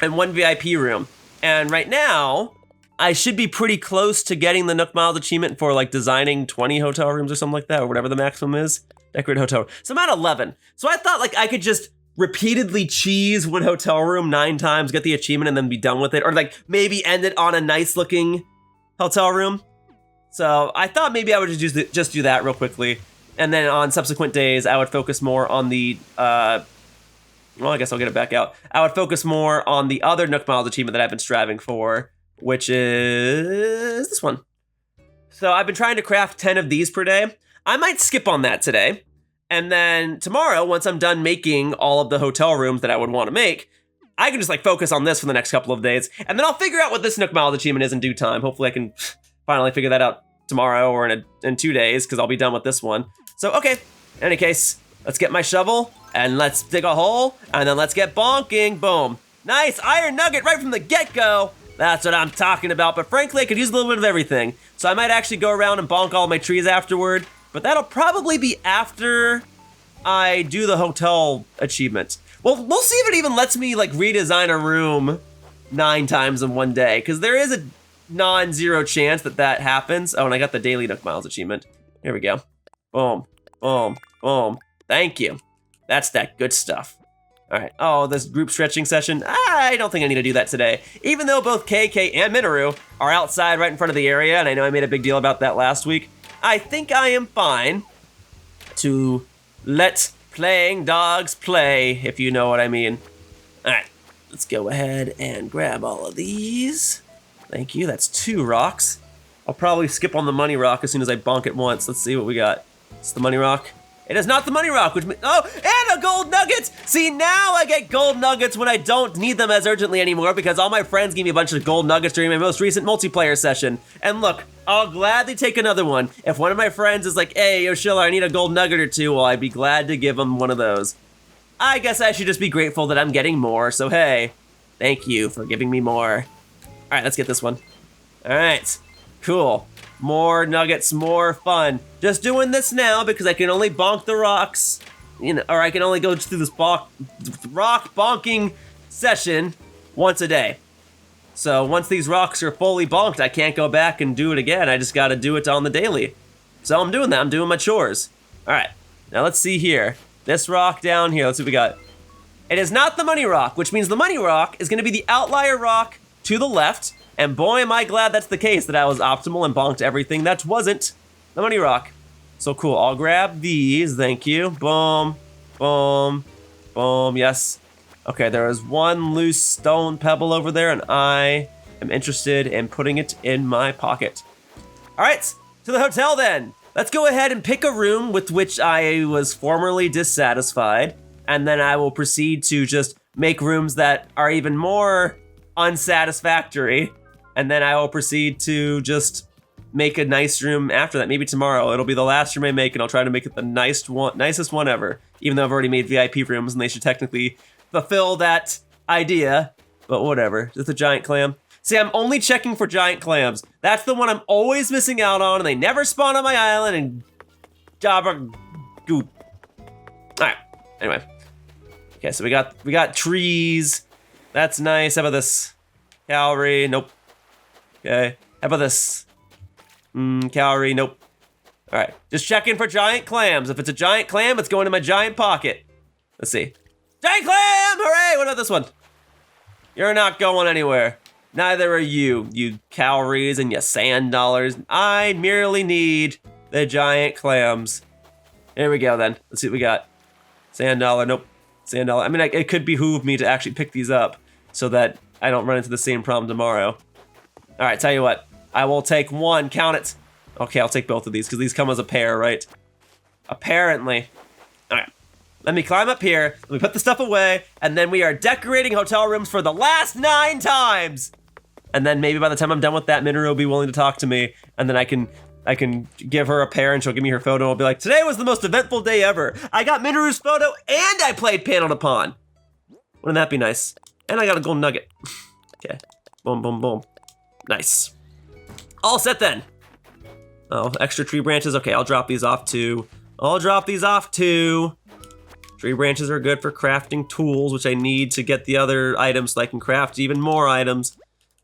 and 1 VIP room. And right now, I should be pretty close to getting the Nook Miles achievement for like designing 20 hotel rooms or something like that, or whatever the maximum is. Decorate hotel room. So I'm at 11. So I thought like I could just repeatedly cheese one hotel room 9 times, get the achievement, and then be done with it. Or like maybe end it on a nice looking hotel room. So I thought maybe I would just do that real quickly. And then on subsequent days, I would focus more on the, well, I guess I'll get it back out. I would focus more on the other Nook Miles achievement that I've been striving for, which is this one. So I've been trying to craft 10 of these per day. I might skip on that today. And then tomorrow, once I'm done making all of the hotel rooms that I would want to make, I can just like focus on this for the next couple of days. And then I'll figure out what this Nook Miles achievement is in due time. Hopefully I can finally figure that out tomorrow or in 2 days, because I'll be done with this one. So, okay, in any case, let's get my shovel and let's dig a hole and then let's get bonking. Boom. Nice iron nugget right from the get-go. That's what I'm talking about. But frankly, I could use a little bit of everything. So I might actually go around and bonk all my trees afterward. But that'll probably be after I do the hotel achievement. Well, we'll see if it even lets me like redesign a room 9 times in one day, because there is a non-zero chance that that happens. Oh, and I got the daily Nook Miles achievement. Here we go. Boom, boom, boom. Thank you. That's that good stuff. All right. Oh, this group stretching session. I don't think I need to do that today. Even though both KK and Minoru are outside right in front of the area, and I know I made a big deal about that last week, I think I am fine to let playing dogs play, if you know what I mean. All right, let's go ahead and grab all of these. Thank you, that's 2 rocks. I'll probably skip on the money rock as soon as I bonk it once. Let's see what we got. It's the money rock. It is not the money rock, which means, oh, and a gold nugget! See, now I get gold nuggets when I don't need them as urgently anymore, because all my friends gave me a bunch of gold nuggets during my most recent multiplayer session. And look, I'll gladly take another one. If one of my friends is like, hey, Yoshilla, I need a gold nugget or 2, well, I'd be glad to give them one of those. I guess I should just be grateful that I'm getting more, so hey, thank you for giving me more. All right, let's get this one. All right, cool. More nuggets, more fun. Just doing this now because I can only bonk the rocks, you know, or I can only go through this rock bonking session once a day. So once these rocks are fully bonked, I can't go back and do it again. I just got to do it on the daily. So I'm doing that. I'm doing my chores. All right. Now let's see here. This rock down here. Let's see what we got. It is not the money rock, which means the money rock is going to be the outlier rock to the left. And boy, am I glad that's the case, that I was optimal and bonked everything that wasn't the money rock. So cool. I'll grab these. Thank you. Boom, boom, boom. Yes. Okay, there is one loose stone pebble over there, and I am interested in putting it in my pocket. All right, to the hotel then. Let's go ahead and pick a room with which I was formerly dissatisfied, and then I will proceed to just make rooms that are even more unsatisfactory. And then I will proceed to just make a nice room after that. Maybe tomorrow. It'll be the last room I make, and I'll try to make it the nicest one ever. Even though I've already made VIP rooms, and they should technically fulfill that idea. But whatever. Just a giant clam. See, I'm only checking for giant clams. That's the one I'm always missing out on, and they never spawn on my island, and Jabba goop. Alright. Anyway. Okay, so we got trees. That's nice. How about this? Calorie. Nope. Okay, how about this? Calorie, nope. All right, just checking for giant clams. If it's a giant clam, it's going in my giant pocket. Let's see. Giant clam! Hooray! What about this one? You're not going anywhere. Neither are you, you calories and your sand dollars. I merely need the giant clams. Here we go then. Let's see what we got. Sand dollar, nope. Sand dollar. I mean, it could behoove me to actually pick these up so that I don't run into the same problem tomorrow. All right, tell you what. I will take one, count it. Okay, I'll take both of these because these come as a pair, right? Apparently. All right. Let me climb up here, let me put the stuff away, and then we are decorating hotel rooms for the last 9 times. And then maybe by the time I'm done with that, Minoru will be willing to talk to me, and then I can give her a pair and she'll give me her photo and I'll be like, today was the most eventful day ever. I got Minoru's photo and I played Panel de Pon. Wouldn't that be nice? And I got a golden nugget. Okay, boom, boom, boom. Nice. All set then. Oh, extra tree branches. Okay, I'll drop these off too. Tree branches are good for crafting tools, which I need to get the other items so I can craft even more items.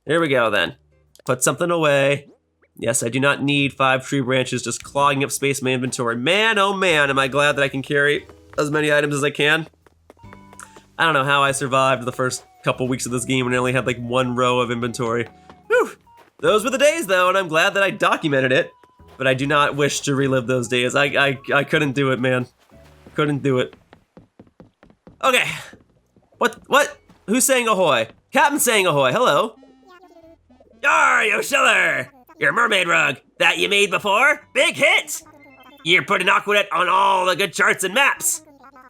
There we go then. Put something away. Yes, I do not need 5 tree branches just clogging up space in my inventory. Man, oh man, am I glad that I can carry as many items as I can. I don't know how I survived the first couple weeks of this game when I only had like 1 row of inventory. Whew. Those were the days though, and I'm glad that I documented it, but I do not wish to relive those days. I couldn't do it, man. Couldn't do it. Okay. What? Who's saying ahoy? Captain's saying ahoy, hello. Yar, yo Schiller! Your mermaid rug that you made before, big hit! You're putting Aquanet on all the good charts and maps.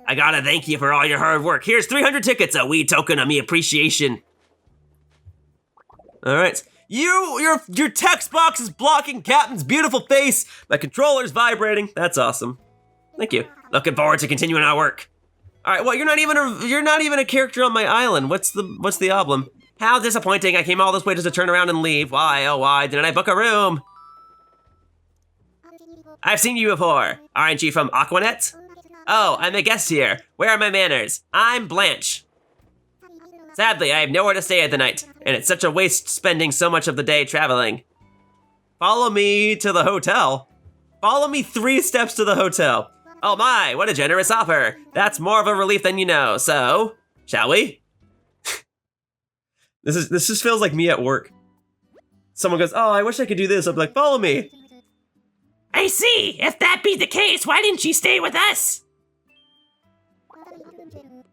I gotta thank you for all your hard work. Here's 300 tickets, a wee token of me appreciation. All right. Your text box is blocking Captain's beautiful face. My controller's vibrating. That's awesome. Thank you. Looking forward to continuing our work. All right, well, you're not even a character on my island. What's the problem? How disappointing. I came all this way just to turn around and leave. Why, oh why didn't I book a room? I've seen you before. Aren't you from Aquanet? Oh, I'm a guest here. Where are my manners? I'm Blanche. Sadly, I have nowhere to stay at the night, and it's such a waste spending so much of the day traveling. Follow me to the hotel. Follow me 3 steps to the hotel. Oh my, what a generous offer. That's more of a relief than you know, so, shall we? This just feels like me at work. Someone goes, oh, I wish I could do this. I'm like, follow me. I see. If that be the case, why didn't you stay with us?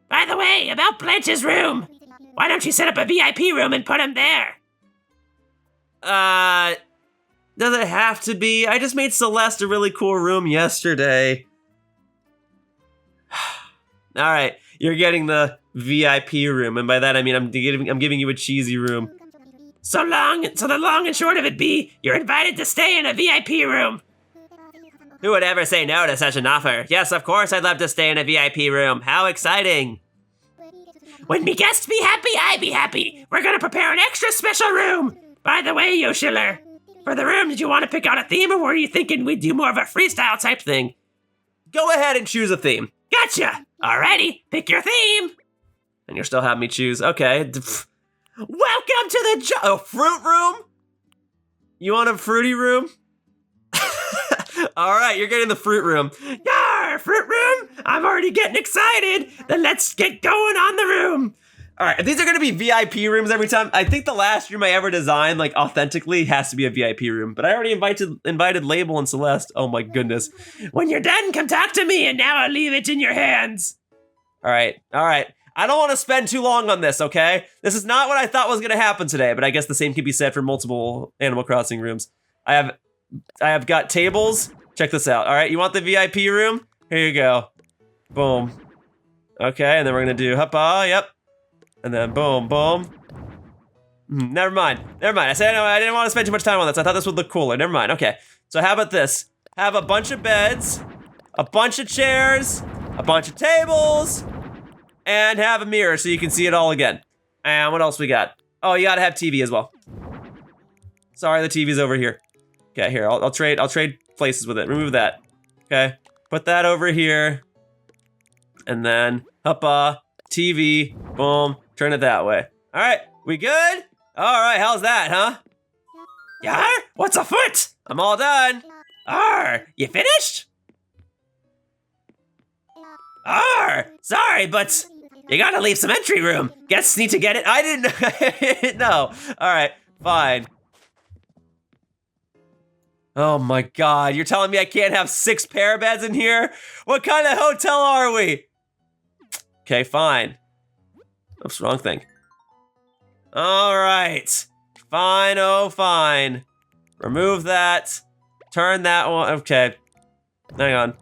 By the way, about Blanche's room. Why don't you set up a VIP room and put him there? Does it have to be? I just made Celeste a really cool room yesterday. All right, you're getting the VIP room, and by that I mean I'm giving you a cheesy room. So the long and short of it be, you're invited to stay in a VIP room. Who would ever say no to such an offer? Yes, of course I'd love to stay in a VIP room. How exciting. When me guests be happy, I be happy. We're gonna prepare an extra special room. By the way, yo Schiller, for the room, did you want to pick out a theme, or were you thinking we'd do more of a freestyle type thing? Go ahead and choose a theme. Gotcha. Alrighty, pick your theme. And you'll still have me choose. Okay. Welcome to the fruit room? You want a fruity room? All right, you're getting the fruit room. Yar, fruit room? I'm already getting excited. Then let's get going on the room. All right, if these are gonna be VIP rooms every time, I think the last room I ever designed, like authentically, has to be a VIP room. But I already invited Label and Celeste. Oh my goodness. When you're done, come talk to me, and now I'll leave it in your hands. All right. I don't want to spend too long on this, okay? This is not what I thought was gonna happen today, but I guess the same can be said for multiple Animal Crossing rooms. I have got tables. Check this out. All right, you want the VIP room? Here you go. Boom. Okay, and then we're gonna do huppa, yep. And then boom, boom. Never mind. I said no, I didn't want to spend too much time on this. I thought this would look cooler. Never mind. Okay, so how about this? Have a bunch of beds, a bunch of chairs, a bunch of tables, and have a mirror so you can see it all again. And what else we got? Oh, you gotta have TV as well. Sorry, the TV's over here. Okay, here, I'll trade places with it. Remove that. Okay, put that over here. And then, huppa, TV, boom, turn it that way. All right, we good? All right, how's that, huh? Yar, what's afoot? I'm all done. You finished? Sorry, but you gotta leave some entry room. Guests need to get it. I didn't know. All right, fine. Oh my God, you're telling me I can't have 6 pair beds in here? What kind of hotel are we? Okay, fine. Oops, wrong thing. All right, fine, oh fine. Remove that, turn that one, okay. Hang on,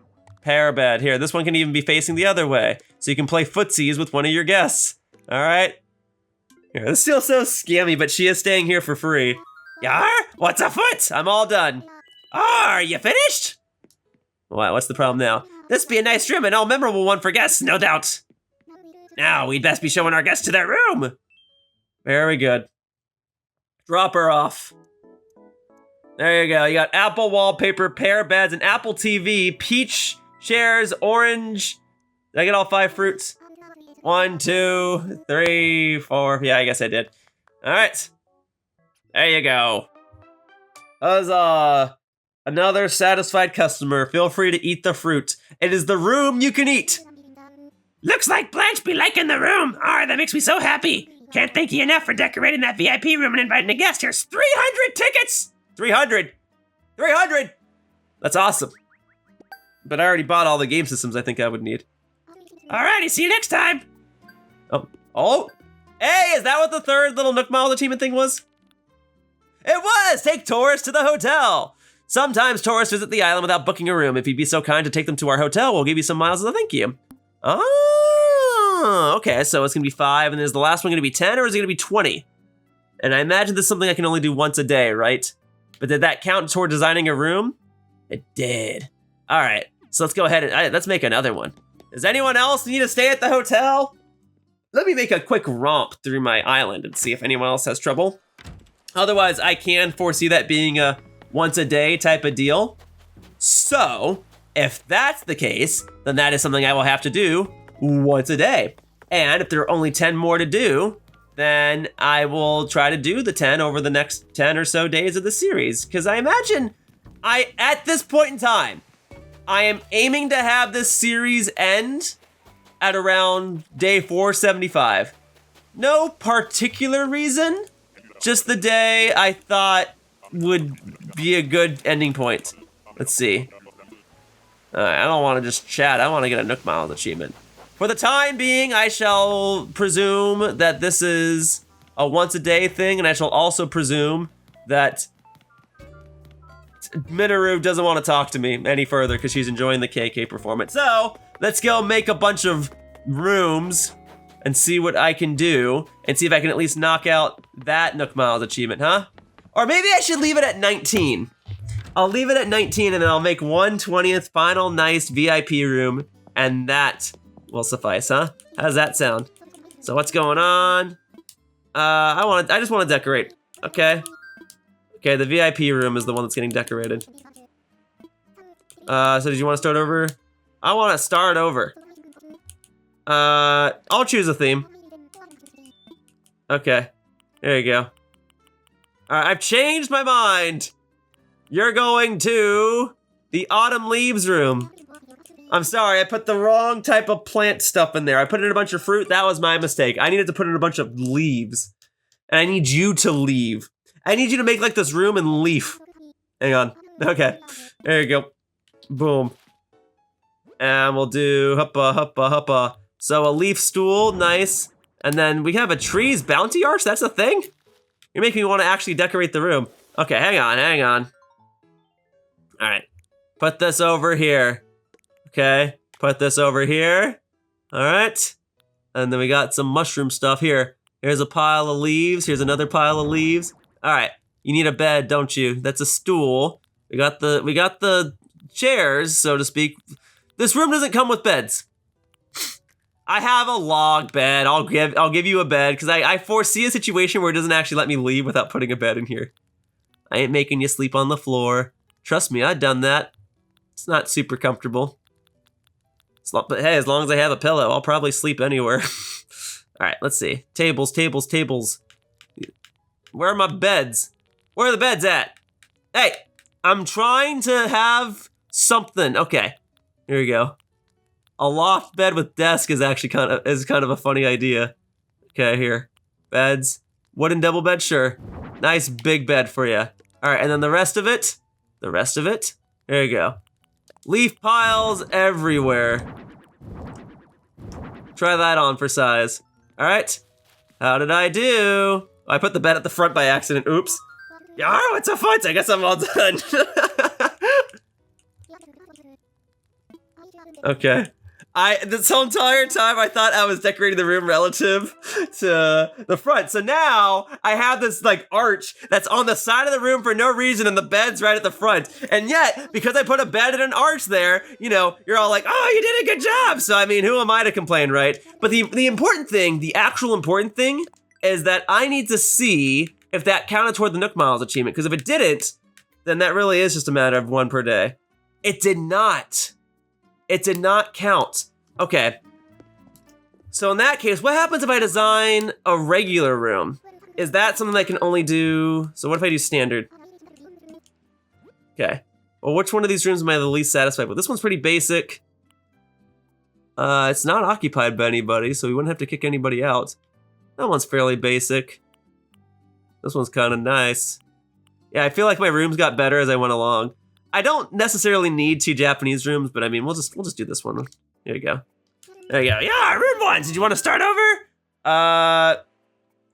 pair bed. Here, this one can even be facing the other way, so you can play footsies with one of your guests. All right? Here, this feels so scammy, but she is staying here for free. Yar? What's afoot? I'm all done. Are you finished? What? What's the problem now? This be a nice room and all memorable one for guests, no doubt. Now, we'd best be showing our guests to their room. Very good. Drop her off. There you go. You got apple wallpaper, pair beds, an Apple TV, peach chairs, orange. Did I get all 5 fruits? 1, 2, 3, 4. Yeah, I guess I did. All right. There you go. Huzzah. Another satisfied customer. Feel free to eat the fruit. It is the room you can eat. Looks like Blanche be liking the room. That makes me so happy. Can't thank you enough for decorating that VIP room and inviting a guest. Here's 300 tickets. 300. 300. That's awesome. But I already bought all the game systems I think I would need. Alrighty, see you next time. Oh. Hey, is that what the third little Nook Miles achievement thing was? It was! Take tourists to the hotel. Sometimes tourists visit the island without booking a room. If you'd be so kind to take them to our hotel, we'll give you some miles as a thank you. Oh, okay, so it's gonna be 5, and is the last one gonna be 10, or is it gonna be 20? And I imagine this is something I can only do once a day, right? But did that count toward designing a room? It did. All right, so let's go ahead and let's make another one. Does anyone else need to stay at the hotel? Let me make a quick romp through my island and see if anyone else has trouble. Otherwise, I can foresee that being a once a day type of deal. So, if that's the case, then that is something I will have to do once a day. And if there are only 10 more to do, then I will try to do the 10 over the next 10 or so days of the series. Because I imagine at this point in time, I am aiming to have this series end at around day 475. No particular reason, just the day I thought would be a good ending point. Let's see. I don't want to just chat. I want to get a Nook Miles achievement. For the time being, I shall presume that this is a once a day thing, and I shall also presume that Minoru doesn't want to talk to me any further because she's enjoying the KK performance. So let's go make a bunch of rooms and see what I can do and see if I can at least knock out that Nook Miles achievement, huh? Or maybe I should leave it at 19. I'll leave it at 19 and then I'll make 1/20th final nice VIP room and that will suffice, huh? How does that sound? So what's going on? I just want to decorate. Okay. Okay, the VIP room is the one that's getting decorated. So did you want to start over? I want to start over. I'll choose a theme. Okay, there you go. All right, I've changed my mind. You're going to the autumn leaves room. I'm sorry, I put the wrong type of plant stuff in there. I put in a bunch of fruit, that was my mistake. I needed to put in a bunch of leaves. And I need you to leave. I need you to make like this room and leaf. Hang on, okay, there you go. Boom. And we'll do huppa, huppa, huppa. So a leaf stool, nice. And then we have a trees bounty arch, that's a thing? You're making me want to actually decorate the room. Okay, hang on, hang on. All right, put this over here. Okay, put this over here. All right, and then we got some mushroom stuff here. Here's a pile of leaves, here's another pile of leaves. All right, you need a bed, don't you? That's a stool. We got the chairs, so to speak. This room doesn't come with beds. I have a log bed. I'll give you a bed because I foresee a situation where it doesn't actually let me leave without putting a bed in here. I ain't making you sleep on the floor. Trust me, I've done that. It's not super comfortable. But hey, as long as I have a pillow, I'll probably sleep anywhere. All right, let's see. Tables, tables, tables. Where are my beds? Where are the beds at? Hey, I'm trying to have something. Okay, here we go. A loft bed with desk is actually kind of a funny idea. Okay, here. Beds. Wooden double bed, sure. Nice big bed for you. All right, and then the rest of it. There you go. Leaf piles everywhere. Try that on for size. All right. How did I do? Oh, I put the bed at the front by accident. Oops. Yeah, what's a foot? I guess I'm all done. Okay. This whole entire time I thought I was decorating the room relative to the front. So now I have this like arch that's on the side of the room for no reason and the bed's right at the front. And yet, because I put a bed and an arch there, you know, you're all like, oh, you did a good job. So I mean, who am I to complain, right? But the important thing, the actual important thing is that I need to see if that counted toward the Nook Miles achievement. Because if it didn't, then that really is just a matter of 1 per day. It did not. It did not count. Okay. So in that case, what happens if I design a regular room? Is that something I can only do? So what if I do standard? Okay. Well, which one of these rooms am I the least satisfied with? This one's pretty basic. It's not occupied by anybody, so we wouldn't have to kick anybody out. That one's fairly basic. This one's kind of nice. Yeah, I feel like my rooms got better as I went along. I don't necessarily need 2 Japanese rooms, but I mean, we'll just do this one. There you go. There you go. Yeah, room 1. Did you want to start over?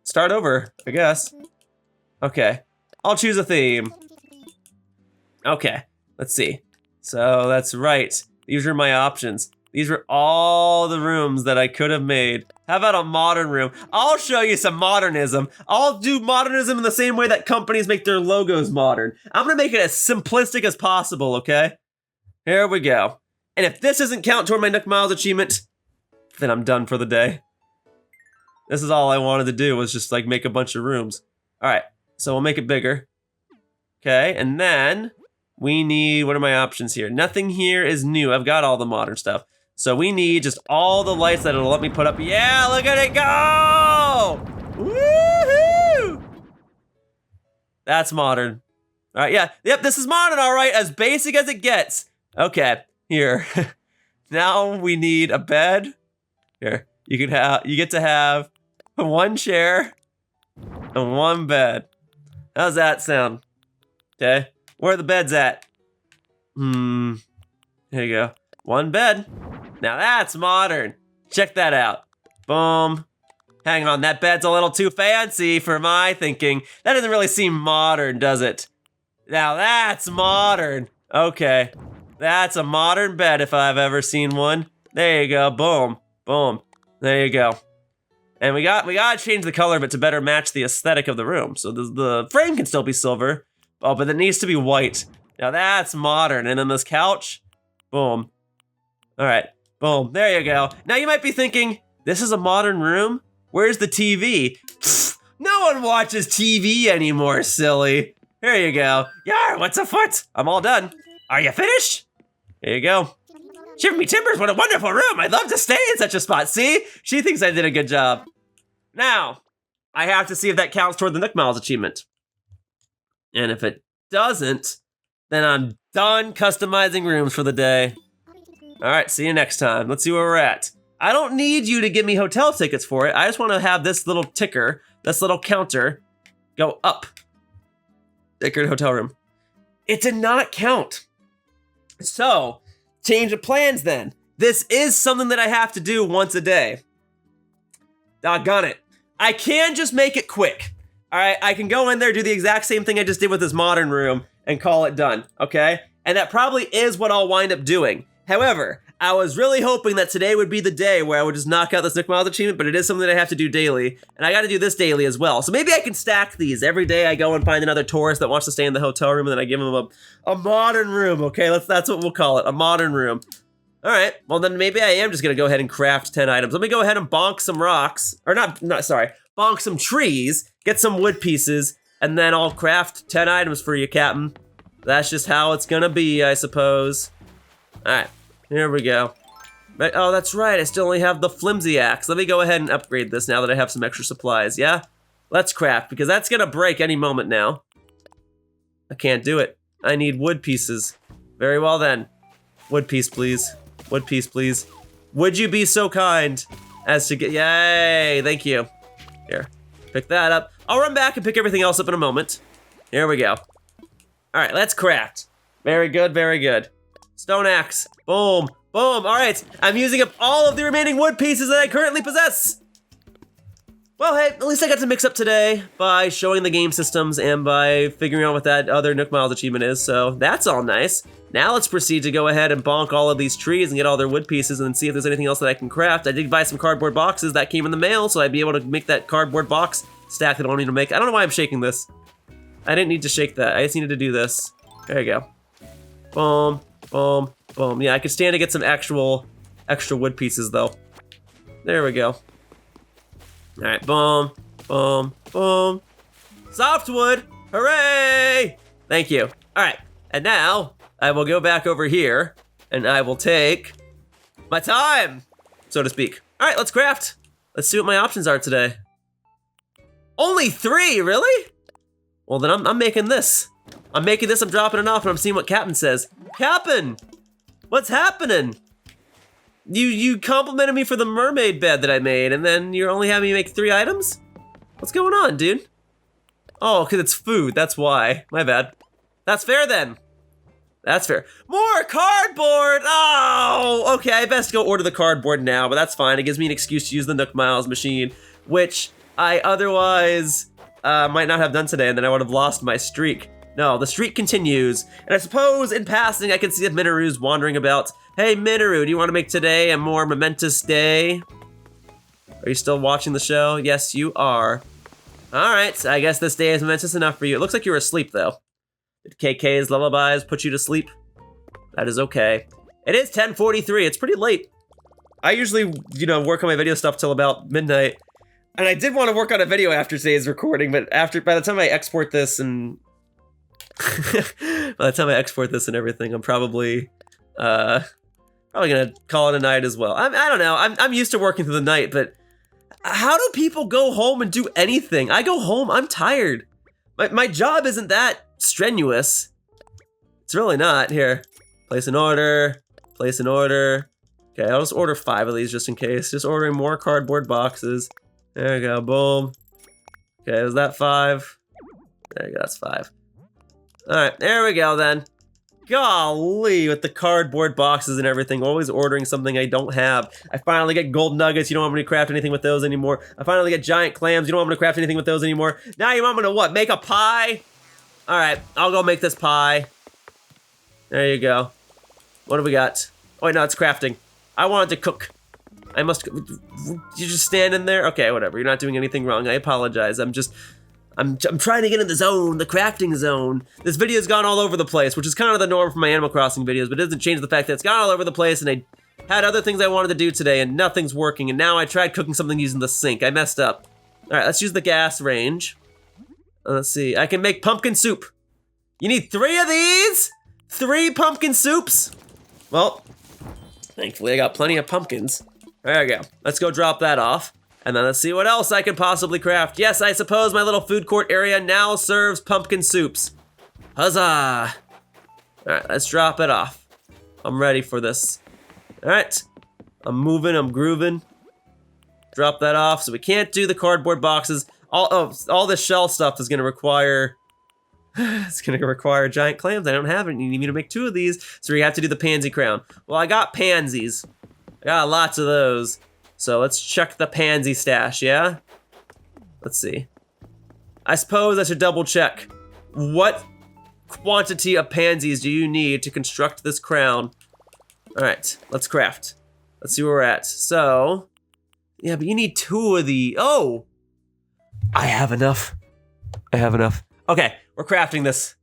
Start over, I guess. Okay. I'll choose a theme. Okay. Let's see. So that's right. These are my options. These were all the rooms that I could have made. How about a modern room? I'll show you some modernism. I'll do modernism in the same way that companies make their logos modern. I'm gonna make it as simplistic as possible, okay? Here we go. And if this doesn't count toward my Nook Miles achievement, then I'm done for the day. This is all I wanted to do, was just like make a bunch of rooms. All right, so we'll make it bigger. Okay, and then we need, what are my options here? Nothing here is new. I've got all the modern stuff. So we need just all the lights that it'll let me put up. Yeah, look at it go! Woohoo! That's modern. All right, yeah, yep, this is modern, all right, as basic as it gets. Okay, here. Now we need a bed. Here, you get to have 1 chair and 1 bed. How's that sound? Okay, where are the beds at? There you go. 1 bed. Now that's modern. Check that out. Boom. Hang on, that bed's a little too fancy for my thinking. That doesn't really seem modern, does it? Now that's modern. Okay. That's a modern bed if I've ever seen one. There you go. Boom. Boom. There you go. And we gotta change the color of it to better match the aesthetic of the room. So the frame can still be silver. Oh, but it needs to be white. Now that's modern. And then this couch. Boom. All right. Boom. There you go. Now you might be thinking, this is a modern room? Where's the TV? Pfft, no one watches TV anymore, silly. Here you go. Yar, what's afoot? I'm all done. Are you finished? Here you go. Shiver me timbers, what a wonderful room. I'd love to stay in such a spot. See? She thinks I did a good job. Now, I have to see if that counts toward the Nook Miles achievement. And if it doesn't, then I'm done customizing rooms for the day. All right, see you next time. Let's see where we're at. I don't need you to give me hotel tickets for it. I just want to have this little ticker, this little counter, go up. Decorated hotel room. It did not count. So, change of plans then. This is something that I have to do once a day. Doggone it. I can just make it quick. All right, I can go in there, do the exact same thing I just did with this modern room, and call it done, okay? And that probably is what I'll wind up doing. However, I was really hoping that today would be the day where I would just knock out this Nook Miles achievement, but it is something that I have to do daily, and I gotta do this daily as well. So maybe I can stack these. Every day I go and find another tourist that wants to stay in the hotel room, and then I give them a modern room, okay? That's what we'll call it, a modern room. All right, well then maybe I am just gonna go ahead and craft 10 items. Let me go ahead and bonk some rocks, or bonk some trees, get some wood pieces, and then I'll craft 10 items for you, Captain. That's just how it's gonna be, I suppose. All right, here we go. But, oh, that's right, I still only have the flimsy axe. Let me go ahead and upgrade this now that I have some extra supplies, yeah? Let's craft, because that's gonna break any moment now. I can't do it. I need wood pieces. Very well then. Wood piece, please. Wood piece, please. Would you be so kind as to get, yay, thank you. Here, pick that up. I'll run back and pick everything else up in a moment. Here we go. All right, let's craft. Very good, very good. Stone axe, boom, boom. All right, I'm using up all of the remaining wood pieces that I currently possess. Well, hey, at least I got to mix up today by showing the game systems and by figuring out what that other Nook Miles achievement is, so that's all nice. Now let's proceed to go ahead and bonk all of these trees and get all their wood pieces and see if there's anything else that I can craft. I did buy some cardboard boxes that came in the mail, so I'd be able to make that cardboard box stack that I don't need to make. I don't know why I'm shaking this. I didn't need to shake that. I just needed to do this. There you go. Boom, boom, boom. Yeah, I could stand to get some actual extra wood pieces, though. There we go. All right, boom, boom, boom. Softwood, hooray! Thank you. All right, and now I will go back over here and I will take my time, so to speak. All right, let's craft. Let's see what my options are today. Only 3, really? Well, then I'm making this. I'm making this, I'm dropping it off, and I'm seeing what Captain says. Captain, what's happening? You complimented me for the mermaid bed that I made, and then you're only having me make 3 items? What's going on, dude? Oh, because it's food, that's why. My bad. That's fair then. That's fair. More cardboard! Oh, okay, I best go order the cardboard now, but that's fine. It gives me an excuse to use the Nook Miles machine, which I otherwise might not have done today, and then I would have lost my streak. No, the streak continues, and I suppose in passing I can see if Minoru's wandering about. Hey Minoru, do you want to make today a more momentous day? Are you still watching the show? Yes, you are. Alright, I guess this day is momentous enough for you. It looks like you were asleep though. Did KK's lullabies put you to sleep? That is okay. It is 10:43, it's pretty late. I usually, work on my video stuff till about midnight. And I did want to work on a video after today's recording, but by the time I export this and everything, I'm probably gonna call it a night as well. I don't know. I'm used to working through the night, but how do people go home and do anything? I go home, I'm tired. My job isn't that strenuous. It's really not. Here, place an order. Place an order. Okay, I'll just order 5 of these just in case. Just ordering more cardboard boxes. There we go. Boom. Okay, is that 5? There you go. That's 5. All right, there we go then. Golly, with the cardboard boxes and everything, always ordering something I don't have. I finally get gold nuggets, you don't want me to craft anything with those anymore. I finally get giant clams, you don't want me to craft anything with those anymore. Now you want me to what, make a pie? All right, I'll go make this pie. There you go. What do we got? Oh wait, no, it's crafting. I wanted to cook. I must, you just stand in there? Okay, whatever, you're not doing anything wrong, I apologize. I'm trying to get in the zone, the crafting zone. This video's gone all over the place, which is kind of the norm for my Animal Crossing videos, but it doesn't change the fact that it's gone all over the place, and I had other things I wanted to do today, and nothing's working, and now I tried cooking something using the sink. I messed up. All right, let's use the gas range. Let's see, I can make pumpkin soup. You need 3 of these? 3 pumpkin soups? Well, thankfully I got plenty of pumpkins. There we go. Let's go drop that off. And then let's see what else I can possibly craft. Yes, I suppose my little food court area now serves pumpkin soups. Huzzah! All right, let's drop it off. I'm ready for this. All right, I'm moving, I'm grooving. Drop that off, so we can't do the cardboard boxes. All this shell stuff is gonna require, it's gonna require giant clams. I don't have it, you need me to make 2 of these, so we have to do the pansy crown. Well, I got pansies. I got lots of those. So let's check the pansy stash, yeah? Let's see. I suppose I should double check. What quantity of pansies do you need to construct this crown? All right, let's craft. Let's see where we're at. So, yeah, but you need 2 of the, oh! I have enough. I have enough. Okay, we're crafting this.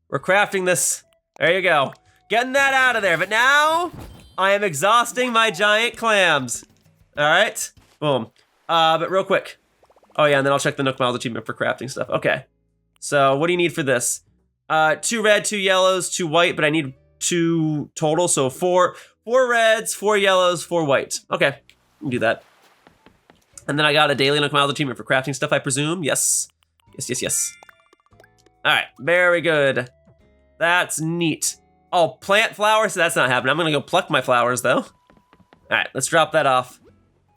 We're crafting this. There you go. Getting that out of there, but now I am exhausting my giant clams. All right, boom. But real quick. Oh yeah, and then I'll check the Nook Miles achievement for crafting stuff. Okay, so what do you need for this? 2 red, 2 yellows, 2 white, but I need 2 total, so 4 reds, 4 yellows, 4 white. Okay, we can do that. And then I got a daily Nook Miles achievement for crafting stuff, I presume. Yes, yes, yes, yes. All right, very good. That's neat. Oh, plant flowers? That's not happening. I'm gonna go pluck my flowers though. All right, let's drop that off.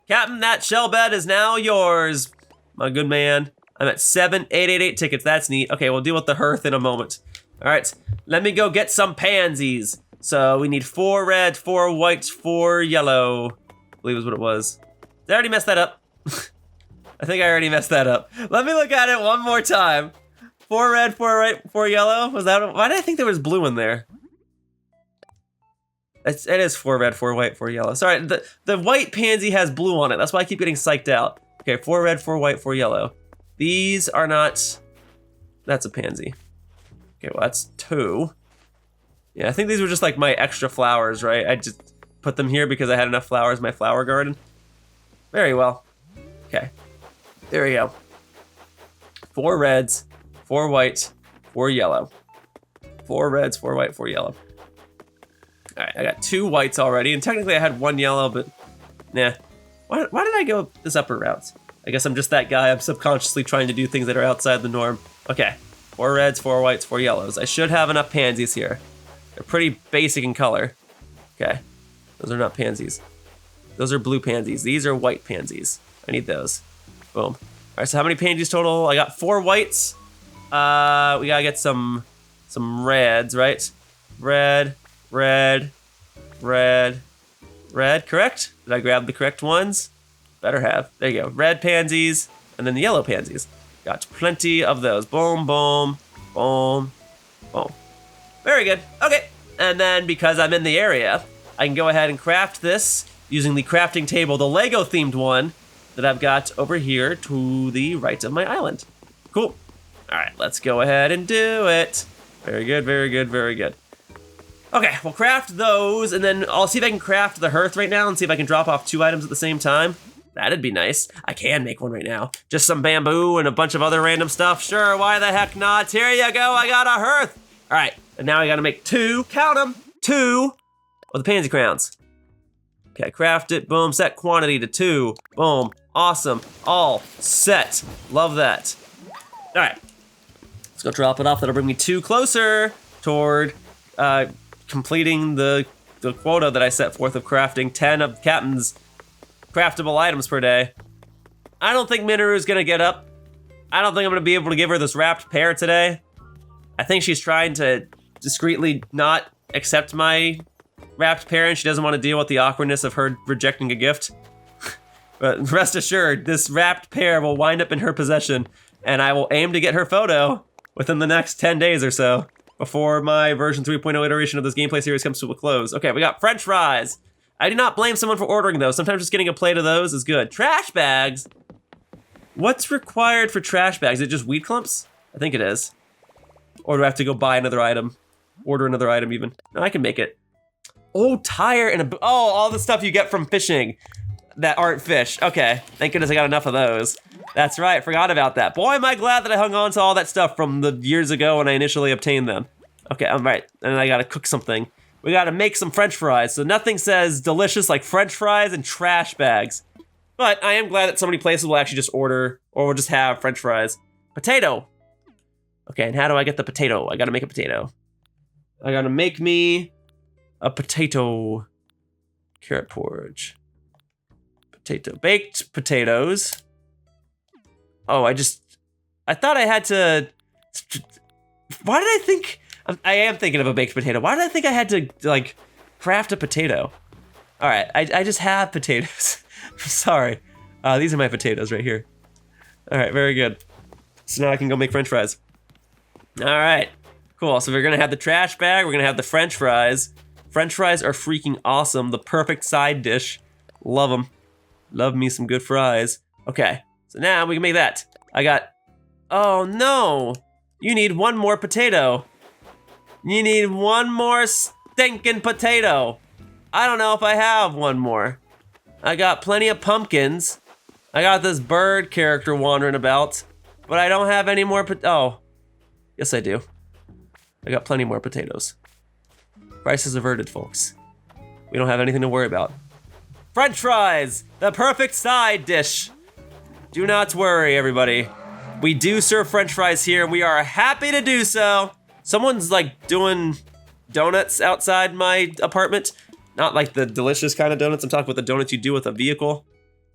Captain, that shell bed is now yours, my good man. I'm at 7,888 tickets. That's neat. Okay, we'll deal with the hearth in a moment. All right, let me go get some pansies. So we need 4 red, 4 white, 4 yellow. I believe is what it was. Did I already mess that up? I think I already messed that up. Let me look at it one more time. 4 red, 4 white, 4 yellow. Was that? Why did I think there was blue in there? It is 4 red, 4 white, 4 yellow. Sorry, the white pansy has blue on it. That's why I keep getting psyched out. Okay, 4 red, 4 white, 4 yellow. These are not. That's a pansy. Okay, well that's 2. Yeah, I think these were just like my extra flowers, right? I just put them here because I had enough flowers in my flower garden. Very well. Okay, there we go. 4 reds, 4 white, 4 yellow. 4 reds, 4 white, 4 yellow. All right, I got 2 whites already, and technically I had 1 yellow, but nah. Why did I go this upper route? I guess I'm just that guy. I'm subconsciously trying to do things that are outside the norm. Okay, 4 reds, 4 whites, 4 yellows. I should have enough pansies here. They're pretty basic in color. Okay, those are not pansies. Those are blue pansies. These are white pansies. I need those. Boom. All right, so how many pansies total? I got 4 whites. We gotta get some reds, right? Red, red, red, red, correct? Did I grab the correct ones? Better have. There you go. Red pansies, and then the yellow pansies. Got plenty of those. Boom, boom, boom, boom. Very good. Okay. And then because I'm in the area, I can go ahead and craft this using the crafting table, the Lego themed one that I've got over here to the right of my island. Cool. All right, let's go ahead and do it. Very good, very good, very good. Okay, we'll craft those, and then I'll see if I can craft the hearth right now and see if I can drop off 2 items at the same time. That'd be nice. I can make one right now. Just some bamboo and a bunch of other random stuff. Sure, why the heck not? Here you go, I got a hearth. All right, and now I gotta make 2, count them, 2 of the pansy crowns. Okay, craft it, boom, set quantity to 2, boom, awesome, all set. Love that. All right, let's go drop it off. That'll bring me 2 closer toward completing the quota that I set forth of crafting 10 of Captain's craftable items per day. I don't think Minoru's gonna get up. I don't think I'm gonna be able to give her this wrapped pear today. I think she's trying to discreetly not accept my wrapped pear, and she doesn't want to deal with the awkwardness of her rejecting a gift. But rest assured, this wrapped pear will wind up in her possession, and I will aim to get her photo within the next 10 days or so, before my version 3.0 iteration of this gameplay series comes to a close. Okay, we got French fries. I do not blame someone for ordering those. Sometimes just getting a plate of those is good. Trash bags? What's required for trash bags? Is it just weed clumps? I think it is. Or do I have to go buy another item? Order another item even? No, I can make it. Oh, tire and all the stuff you get from fishing that aren't fish. Okay, thank goodness I got enough of those. That's right, forgot about that. Boy, am I glad that I hung on to all that stuff from the years ago when I initially obtained them. Okay, I'm right, and then I gotta cook something. We gotta make some French fries, so nothing says delicious like French fries and trash bags. But I am glad that so many places will actually just order, or will just have French fries. Potato. Okay, and how do I get the potato? I gotta make a potato. I gotta make me a potato. Carrot porridge. Potato. Baked potatoes. Oh, I thought I had to, why did I think, I am thinking of a baked potato. Why did I think I had to, like, craft a potato? All right, I just have potatoes. Sorry. These are my potatoes right here. All right, very good. So now I can go make French fries. All right, cool. So we're gonna have the trash bag, we're gonna have the French fries. French fries are freaking awesome. The perfect side dish. Love them. Love me some good fries. Okay, so now we can make that. I got, oh no. You need 1 more potato. You need 1 more stinking potato. I don't know if I have 1 more. I got plenty of pumpkins. I got this bird character wandering about, but I don't have any more oh. Yes, I do. I got plenty more potatoes. Crisis averted, folks. We don't have anything to worry about. French fries, the perfect side dish. Do not worry, everybody. We do serve French fries here, and we are happy to do so. Someone's like doing donuts outside my apartment. Not like the delicious kind of donuts. I'm talking about the donuts you do with a vehicle.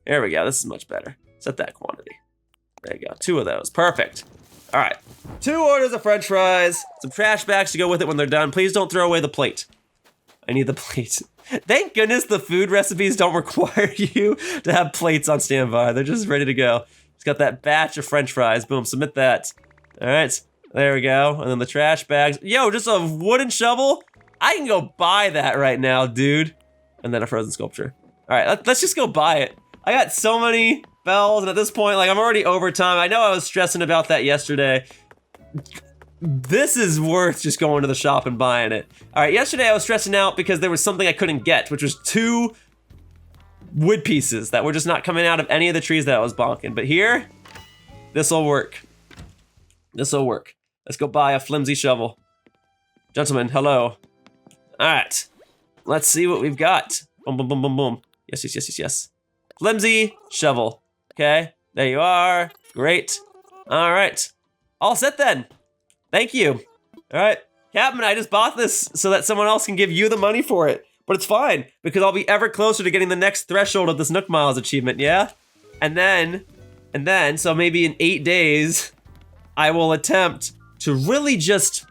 There we go. This is much better. Set that quantity. There you go. 2 of those. Perfect. All right. 2 orders of French fries. Some trash bags to go with it when they're done. Please don't throw away the plate. I need the plate. Thank goodness the food recipes don't require you to have plates on standby. They're just ready to go. It's got that batch of French fries. Boom. Submit that. All right. There we go. And then the trash bags. Yo, just a wooden shovel? I can go buy that right now, dude. And then a frozen sculpture. All right, let's just go buy it. I got so many bells, and at this point, like, I'm already over time. I know I was stressing about that yesterday. This is worth just going to the shop and buying it. All right, yesterday I was stressing out because there was something I couldn't get, which was 2 wood pieces that were just not coming out of any of the trees that I was bonking. But here, this'll work. This'll work. Let's go buy a flimsy shovel. Gentlemen, hello. All right, let's see what we've got. Boom, boom, boom, boom, boom. Yes, yes, yes, yes, yes. Flimsy shovel. Okay, there you are. Great. All right, all set then. Thank you. All right, Captain, I just bought this so that someone else can give you the money for it. But it's fine, because I'll be ever closer to getting the next threshold of this Nook Miles achievement, yeah? And then, so maybe in 8 days, I will attempt to really just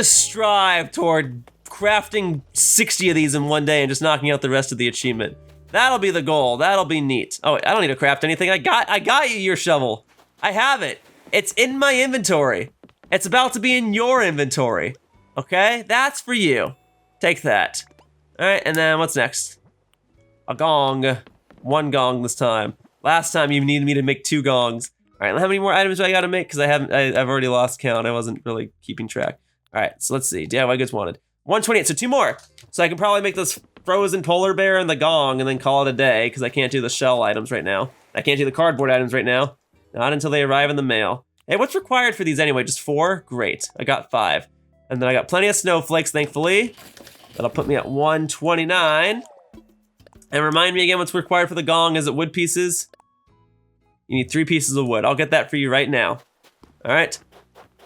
strive toward crafting 60 of these in one day and just knocking out the rest of the achievement. That'll be the goal. That'll be neat. Oh, I don't need to craft anything. I got you your shovel. I have it. It's in my inventory. It's about to be in your inventory. Okay? That's for you. Take that. All right, and then what's next? A gong. 1 gong this time. Last time you needed me to make 2 gongs. All right, how many more items do I gotta make? Because I've already lost count. I wasn't really keeping track. All right, so let's see. DIY goods wanted. 128, so 2 more. So I can probably make this frozen polar bear and the gong and then call it a day because I can't do the shell items right now. I can't do the cardboard items right now. Not until they arrive in the mail. Hey, what's required for these anyway? Just 4? Great, I got 5. And then I got plenty of snowflakes, thankfully. That'll put me at 129. And remind me again what's required for the gong. Is it wood pieces? You need 3 pieces of wood. I'll get that for you right now. All right,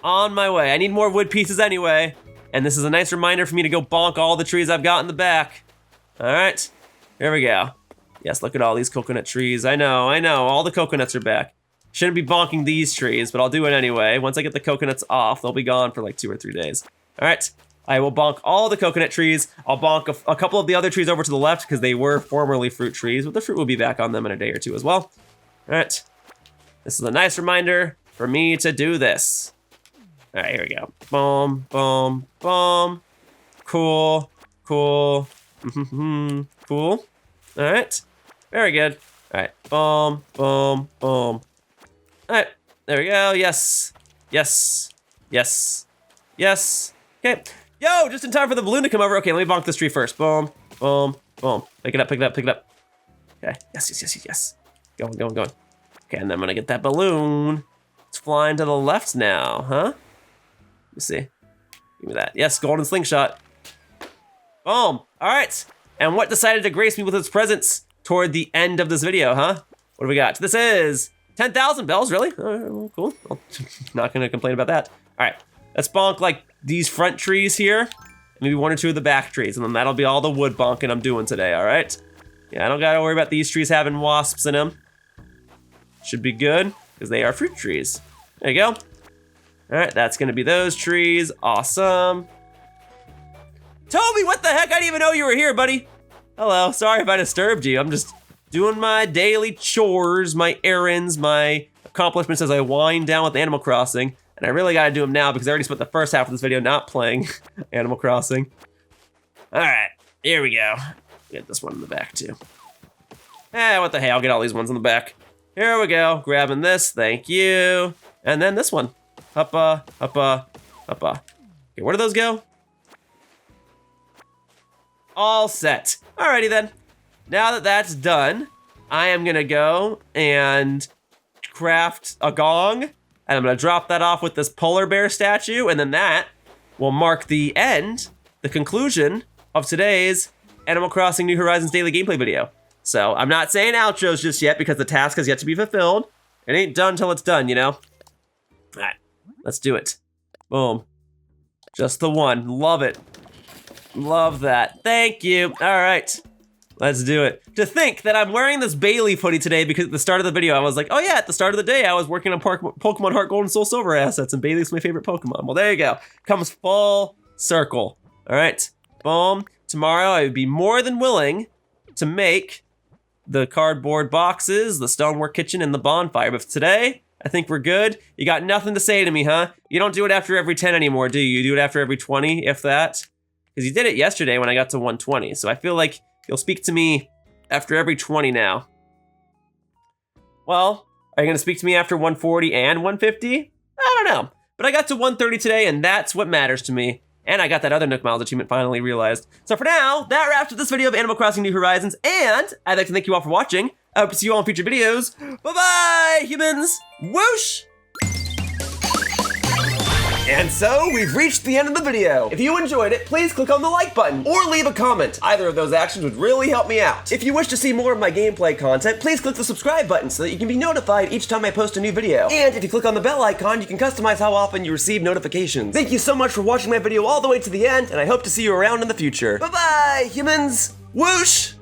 on my way. I need more wood pieces anyway. And this is a nice reminder for me to go bonk all the trees I've got in the back. All right, here we go. Yes, look at all these coconut trees. I know, all the coconuts are back. Shouldn't be bonking these trees, but I'll do it anyway. Once I get the coconuts off, they'll be gone for like 2 or 3 days. All right, I will bonk all the coconut trees. I'll bonk a couple of the other trees over to the left because they were formerly fruit trees, but the fruit will be back on them in a day or 2 as well. All right, this is a nice reminder for me to do this. All right, here we go. Boom, boom, boom. Cool, cool, cool. All right, very good. All right, boom, boom, boom. All right, there we go. Yes, yes, yes, yes. Okay, yo, just in time for the balloon to come over. Okay, let me bonk this tree first. Boom, boom, boom. Pick it up, pick it up, pick it up. Okay, yes, yes, yes, yes, yes. Going, going, going. Okay, and then I'm gonna get that balloon. It's flying to the left now, huh? Let me see. Give me that. Yes, golden slingshot. Boom. All right. And what decided to grace me with its presence toward the end of this video, huh? What do we got? This is 10,000 bells, really? Well, cool. Well, not gonna complain about that. All right, let's bonk like these front trees here, maybe 1 or 2 of the back trees, and then that'll be all the wood bonking I'm doing today, all right? Yeah, I don't gotta worry about these trees having wasps in them. Should be good, because they are fruit trees. There you go. All right, that's gonna be those trees. Awesome. Toby, what the heck? I didn't even know you were here, buddy. Hello, sorry if I disturbed you. I'm just doing my daily chores, my errands, my accomplishments as I wind down with Animal Crossing. And I really gotta do them now because I already spent the first half of this video not playing Animal Crossing. All right, here we go. Get this one in the back too. What the hey, I'll get all these ones in the back. Here we go, grabbing this, thank you. And then this one. Huppa, huppa, huppa. Okay, where do those go? All set. Alrighty then. Now that that's done, I am gonna go and craft a gong, and I'm gonna drop that off with this polar bear statue, and then that will mark the end, the conclusion of today's Animal Crossing New Horizons daily gameplay video. So I'm not saying outros just yet because the task has yet to be fulfilled. It ain't done till it's done, you know? All right, let's do it. Boom. Just the one, love it. Love that. Thank you. All right. Let's do it. To think that I'm wearing this Bailey hoodie today because at the start of the video, I was like, oh yeah, at the start of the day, I was working on Pokemon Heart Gold and Soul Silver assets, and Bailey's my favorite Pokemon. Well, there you go. Comes full circle. All right. Boom. Tomorrow, I would be more than willing to make the cardboard boxes, the stonework kitchen, and the bonfire. But today, I think we're good. You got nothing to say to me, huh? You don't do it after every 10 anymore, do you? You do it after every 20, if that? Because you did it yesterday when I got to 120, so I feel like you'll speak to me after every 20 now. Well, are you gonna speak to me after 140 and 150? I don't know. But I got to 130 today, and that's what matters to me. And I got that other Nook Miles achievement finally realized. So for now, that wraps up this video of Animal Crossing New Horizons, and I'd like to thank you all for watching. I hope to see you all in future videos. Bye-bye, humans! Whoosh! And so, we've reached the end of the video. If you enjoyed it, please click on the like button or leave a comment. Either of those actions would really help me out. If you wish to see more of my gameplay content, please click the subscribe button so that you can be notified each time I post a new video. And if you click on the bell icon, you can customize how often you receive notifications. Thank you so much for watching my video all the way to the end, and I hope to see you around in the future. Bye-bye, humans! Whoosh!